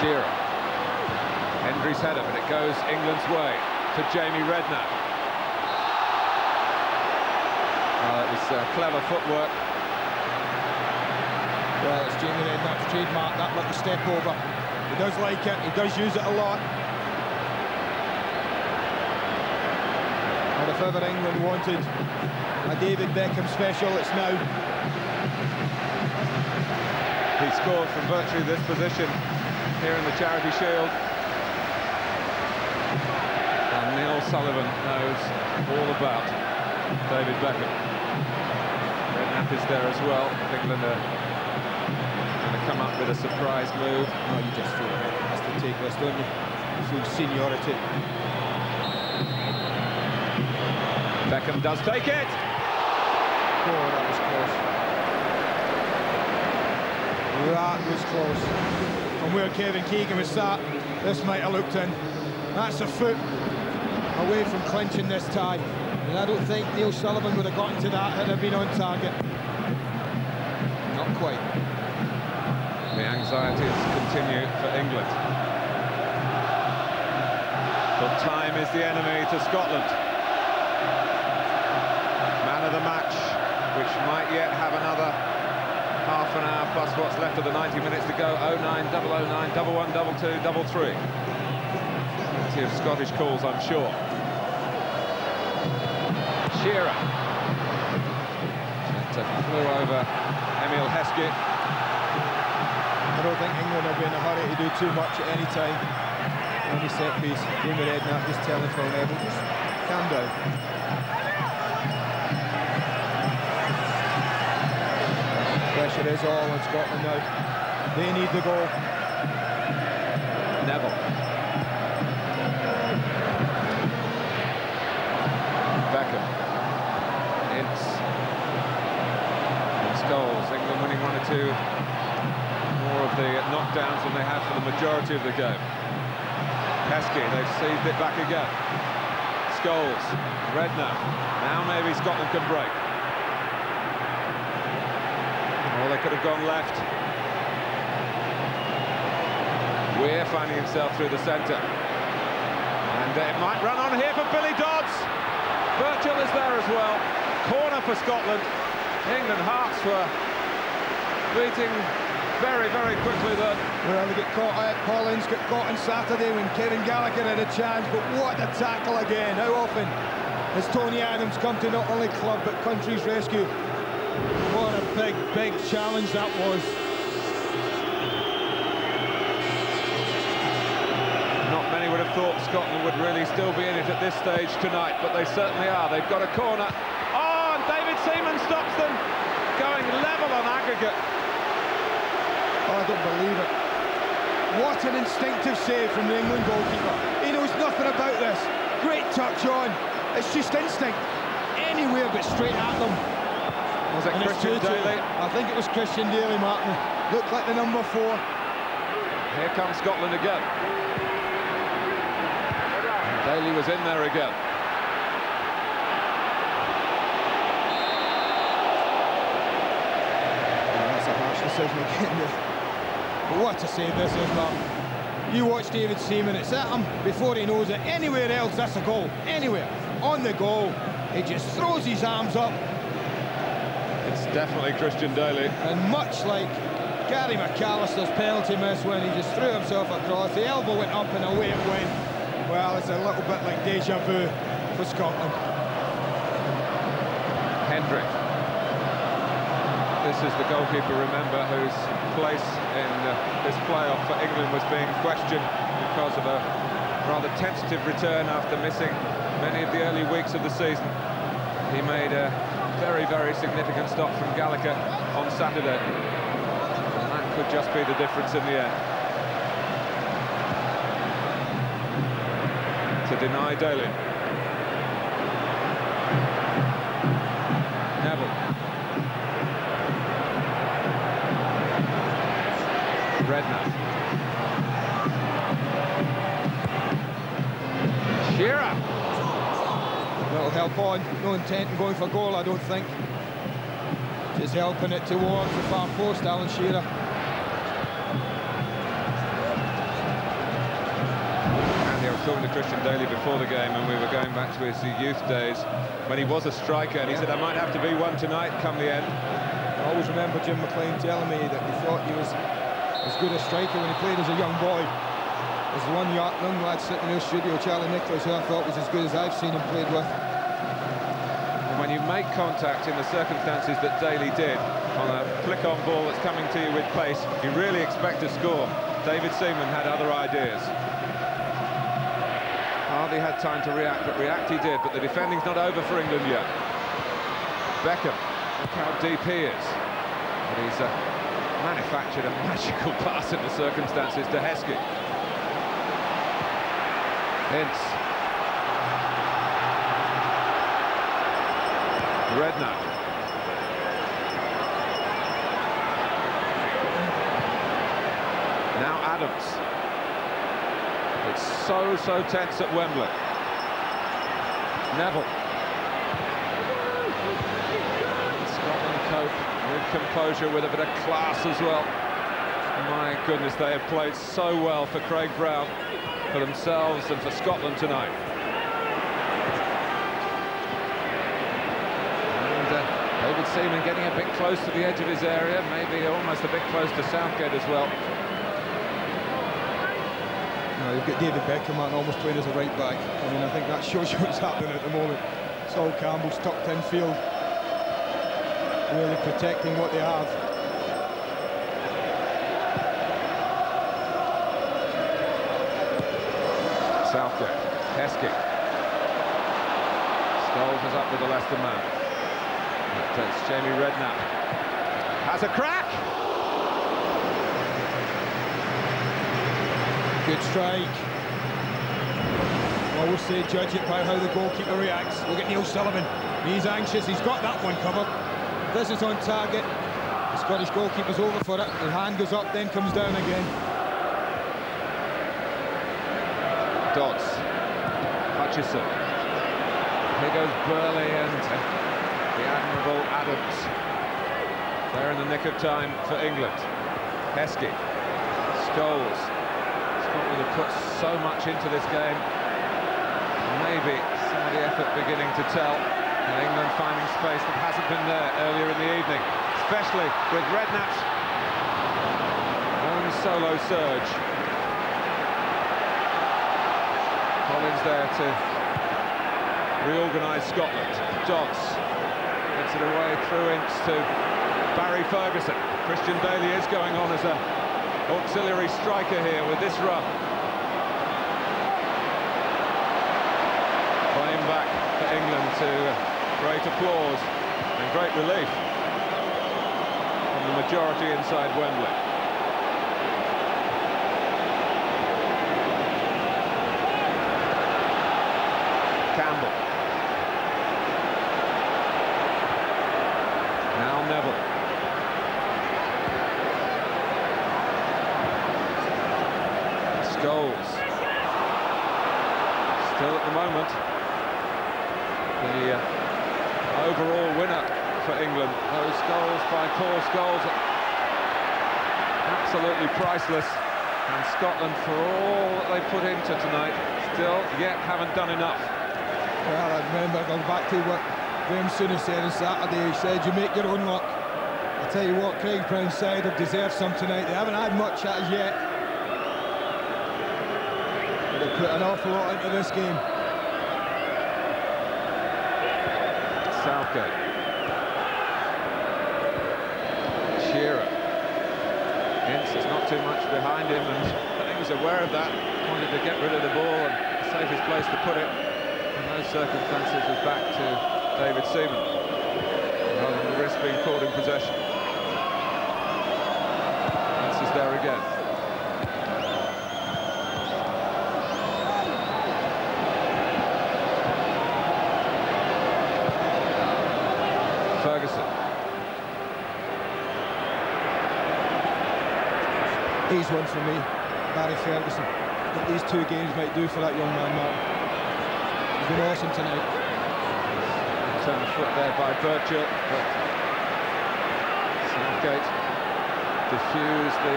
S2: Shearer. Hendry's header, but it goes England's way to Jamie Redknapp. It was clever footwork.
S3: Well, it's Jamie Redknapp's trademark, that little step over. He does like it, he does use it a lot. And if ever England wanted a David Beckham special, it's now.
S2: He scored from virtually this position here in the Charity Shield. And Neil Sullivan knows all about David Beckham. Redknapp is there as well. England are going to come up with a surprise move.
S3: Oh, you just feel Beckham has to take this, don't you? You feel seniority.
S2: Beckham does take it.
S3: Oh, that was close. That was close. From where Kevin Keegan was sat, this might have looked in. That's a foot away from clinching this tie. And I don't think Neil Sullivan would have gotten to that had it been on target. Not quite.
S2: The anxieties continue for England. But time is the enemy to Scotland. Man of the match, which might yet have another half an hour plus what's left of the 90 minutes to go. 0-9, 0-0-9, 1-1, 2-2, 3-3. Plenty of Scottish calls, I'm sure. Shearer. It flew over Emil Heskey.
S3: I don't think England will be in a hurry to do too much at any time. Any set piece. Jamie Redknapp just telling Phil Neville, just calm down. Pressure is all on Scotland now. They need the goal.
S2: Neville. Beckham. Ince. And Scholes. England winning 1 or 2 more of the knockdowns than they had for the majority of the game. Heskey, they've seized it back again. Scholes. Redknapp. Now maybe Scotland can break. Well, they could have gone left. Weir finding himself through the centre. And it might run on here for Billy Dodds. Birchall is there as well. Corner for Scotland. England hearts were beating very, very quickly then.
S3: Well, they get caught out. Collins got caught on Saturday when Kevin Gallagher had a chance, but what a tackle again. How often has Tony Adams come to not only club but country's rescue? What a big, big challenge that was.
S2: Not many would have thought Scotland would really still be in it at this stage tonight, but they certainly are. They've got a corner. Oh, and David Seaman stops them, going level on aggregate.
S3: Oh, I don't believe it. What an instinctive save from the England goalkeeper. He knows nothing about this. Great touch on. It's just instinct. anywhere but straight at them.
S2: Was it Christian Daly?
S3: I think it was Christian Daly, Martin. Looked like the number 4.
S2: Here comes Scotland again. Daly was in there again.
S3: That's a harsh decision again. But what a save this is, Martin. You watch David Seaman, it's at him before he knows it. Anywhere else, that's a goal. Anywhere. On the goal, he just throws his arms up.
S2: It's definitely Christian Daly.
S3: And much like Gary McAllister's penalty miss when he just threw himself across, the elbow went up and away it went. Well, it's a little bit like deja vu for Scotland.
S2: Hendrick. This is the goalkeeper, remember, whose place in this playoff for England was being questioned because of a rather tentative return after missing many of the early weeks of the season. He made a very, very significant stop from Gallagher on Saturday. And that could just be the difference in the end. To deny Daly. Neville. Redknapp. Shearer.
S3: That'll help on. No intent in going for goal, I don't think. Just helping it towards the far post, Alan Shearer.
S2: Andy, I was talking to Christian Daly before the game, and we were going back to his youth days when he was a striker, and he said, I might have to be one tonight come the end.
S3: I always remember Jim McLean telling me that he thought he was as good a striker when he played as a young boy as the one young lad sitting in the studio, Charlie Nicholas, who I thought was as good as I've seen him played with.
S2: And when you make contact in the circumstances that Daly did, on a flick-on ball that's coming to you with pace, you really expect to score. David Seaman had other ideas. Hardly had time to react, but react he did. But the defending's not over for England yet. Beckham, look how deep he is. But he's manufactured a magical pass in the circumstances to Heskey. Ince. Redknapp. Now Adams. It's so tense at Wembley. Neville. Scotland cope with composure, with a bit of class as well. My goodness, they have played so well for Craig Brown, for themselves and for Scotland tonight. And David Seaman getting a bit close to the edge of his area, maybe almost a bit close to Southgate as well.
S3: No, you've got David Beckham and almost played as a right back. I mean, I think that shows you what's happening at the moment. Sol Campbell's tucked in field, really protecting what they have.
S2: Southgate, Heskey. Scholes is up with the Leicester man. It's Jamie Redknapp. Has a crack!
S3: Good strike. I always say judge it by how the goalkeeper reacts. Look at Neil Sullivan. He's anxious, he's got that one covered. This is on target. The Scottish goalkeeper's over for it. The hand goes up, then comes down again.
S2: Dodds, Hutchison, here goes Burley and the admirable Adams. They're in the nick of time for England. Heskey, Scholes. Scotland have put so much into this game. Maybe some of the effort beginning to tell, and England finding space that hasn't been there earlier in the evening, especially with Redknapp's own solo surge. Collins there to reorganise Scotland. Dodds gets it away through Ince to Barry Ferguson. Christian Daly is going on as an auxiliary striker here with this run. Playing back for England to great applause and great relief from the majority inside Wembley. Campbell. at the moment. The overall winner for England. Those goals by Paul Scholes, absolutely priceless. And Scotland, for all that they put into tonight, still yet haven't done enough.
S3: Well, I remember going back to what Graham Souness said on Saturday. He said, you make your own luck. I tell you what, Craig Brown's side have deserved some tonight. They haven't had much as yet, but they put an awful lot into this game.
S2: Southgate. Shearer. Ince is not too much behind him, and he was aware of that. Wanted to get rid of the ball, and the safest place to put it in those circumstances was back to David Seaman, rather than the risk being caught in possession. Ince is there again. Ferguson.
S3: He's one for me, Barry Ferguson. What these two games might do for that young man, Mark. He's been awesome tonight.
S2: Turn of foot there by Birchall, but Southgate diffused the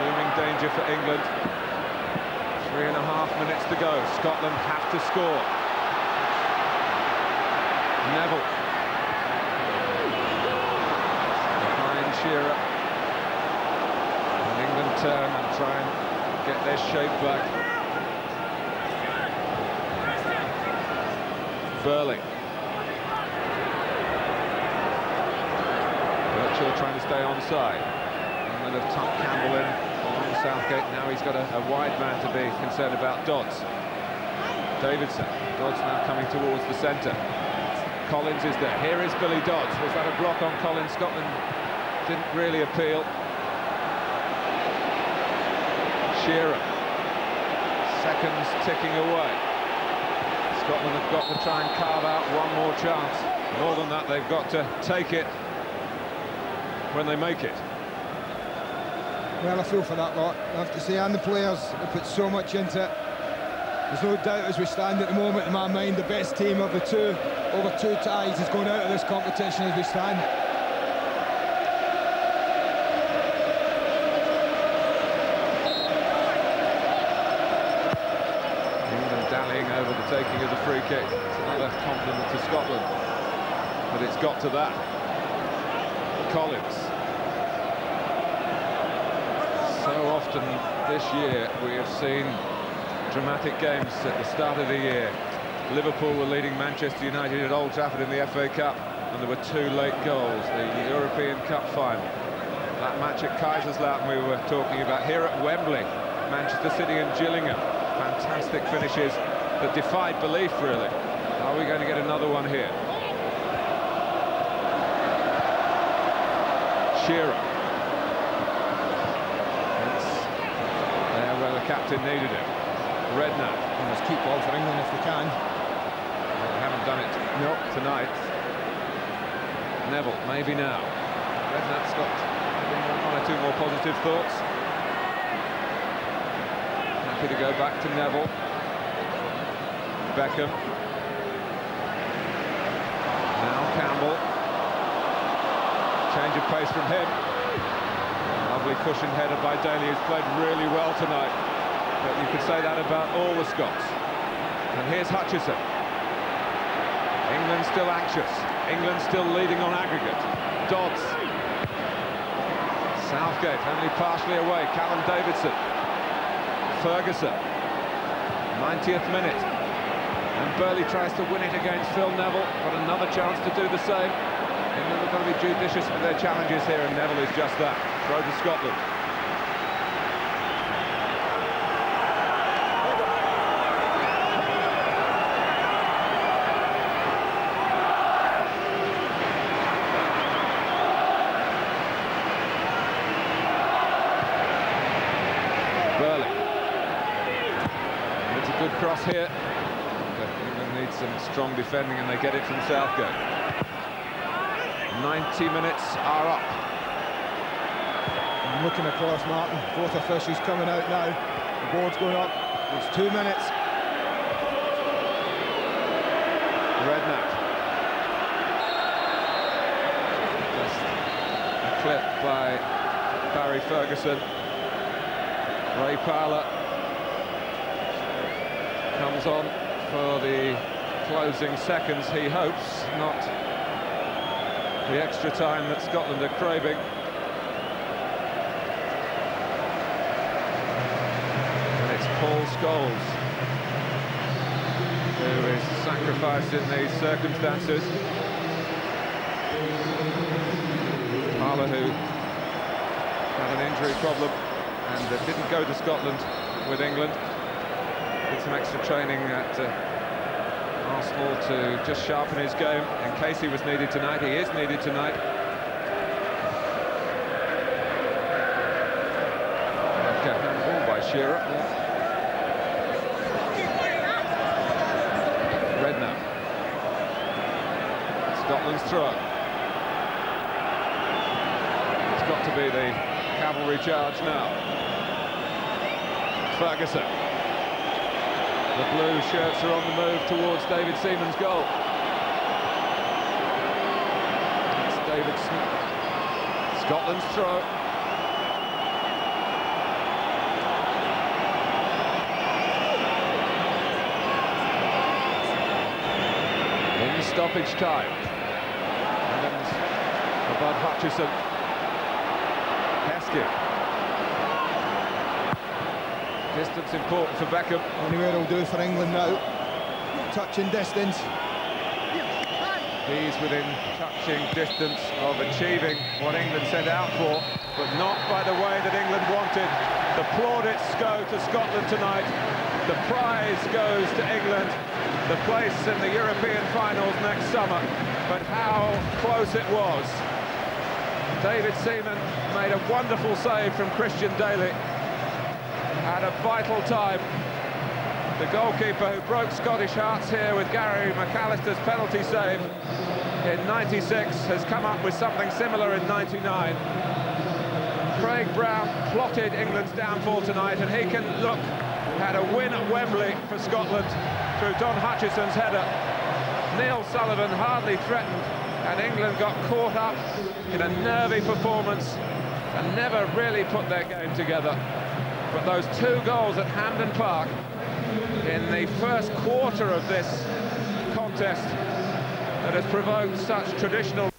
S2: looming danger for England. 3.5 minutes to go. Scotland have to score. Neville. Behind Shearer. And England turn and try and get their shape back. Burley. Birchall trying to stay onside. And they've tucked Campbell in along Southgate. Now he's got a wide man to be concerned about. Dodds. Davidson. Dodds now coming towards the centre. Collins is there. Here is Billy Dodds. Was that a block on Collins? Scotland didn't really appeal. Shearer. Seconds ticking away. Scotland have got to try and carve out one more chance. More than that, they've got to take it when they make it.
S3: Well, I feel for that lot, I have to say, and the players have put so much into it. There's no doubt, as we stand at the moment, in my mind, the best team of the two, over 2 ties, is going out of this competition as we stand.
S2: England dallying over the taking of the free kick. It's another compliment to Scotland, but it's got to that. Collins. So often this year we have seen dramatic games at the start of the year. Liverpool were leading Manchester United at Old Trafford in the FA Cup, and there were 2 late goals. The European Cup final, that match at Kaiserslautern we were talking about. Here at Wembley, Manchester City and Gillingham, fantastic finishes that defied belief, really. Are we going to get another one here? Shearer. It's there where the captain needed it. Redknapp.
S3: Must keep ball for England if they can.
S2: Well, they haven't done it tonight. Neville, maybe now. Redknapp's got one or 2 more positive thoughts. Happy to go back to Neville. Beckham. Now Campbell. Change of pace from him. Lovely cushion header by Daly, who's played really well tonight. But you could say that about all the Scots. And here's Hutchison. England still anxious. England still leading on aggregate. Dodds. Southgate only partially away. Callum Davidson. Ferguson. 90th minute. And Burley tries to win it against Phil Neville. Got another chance to do the same. England are going to be judicious with their challenges here, and Neville is just that. Throw to Scotland. Burley. It's a good cross here. But England needs some strong defending, and they get it from Southgate. 90 minutes are up.
S3: I'm looking across, Martin. Both officials coming out now. The board's going up. It's 2 minutes.
S2: clip by Barry Ferguson. Ray Parlour comes on for the closing seconds, he hopes, not the extra time that Scotland are craving. And it's Paul Scholes who is sacrificed in these circumstances. Parlour, who had an injury problem and didn't go to Scotland with England, did some extra training at Arsenal to just sharpen his game in case he was needed tonight. He is needed tonight. Okay, handball by Shearer. Redknapp. Scotland's throw. It's got to be the cavalry charge now. Ferguson. The blue shirts are on the move towards David Seaman's goal. It's Davidson. Scotland's throw. In stoppage time. Adams above Hutchison. Heskey. Distance important for Beckham.
S3: Anywhere will do for England now. Touching distance.
S2: He's within touching distance of achieving what England set out for, but not by the way that England wanted. The plaudits go to Scotland tonight. The prize goes to England. The place in the European finals next summer. But how close it was. David Seaman made a wonderful save from Christian Daly at a vital time. The goalkeeper who broke Scottish hearts here with Gary McAllister's penalty save in '96 has come up with something similar in '99. Craig Brown plotted England's downfall tonight, and he can look at a win at Wembley for Scotland through Don Hutchison's header. Neil Sullivan hardly threatened, and England got caught up in a nervy performance and never really put their game together. But those two goals at Hampden Park in the first quarter of this contest that has provoked such traditional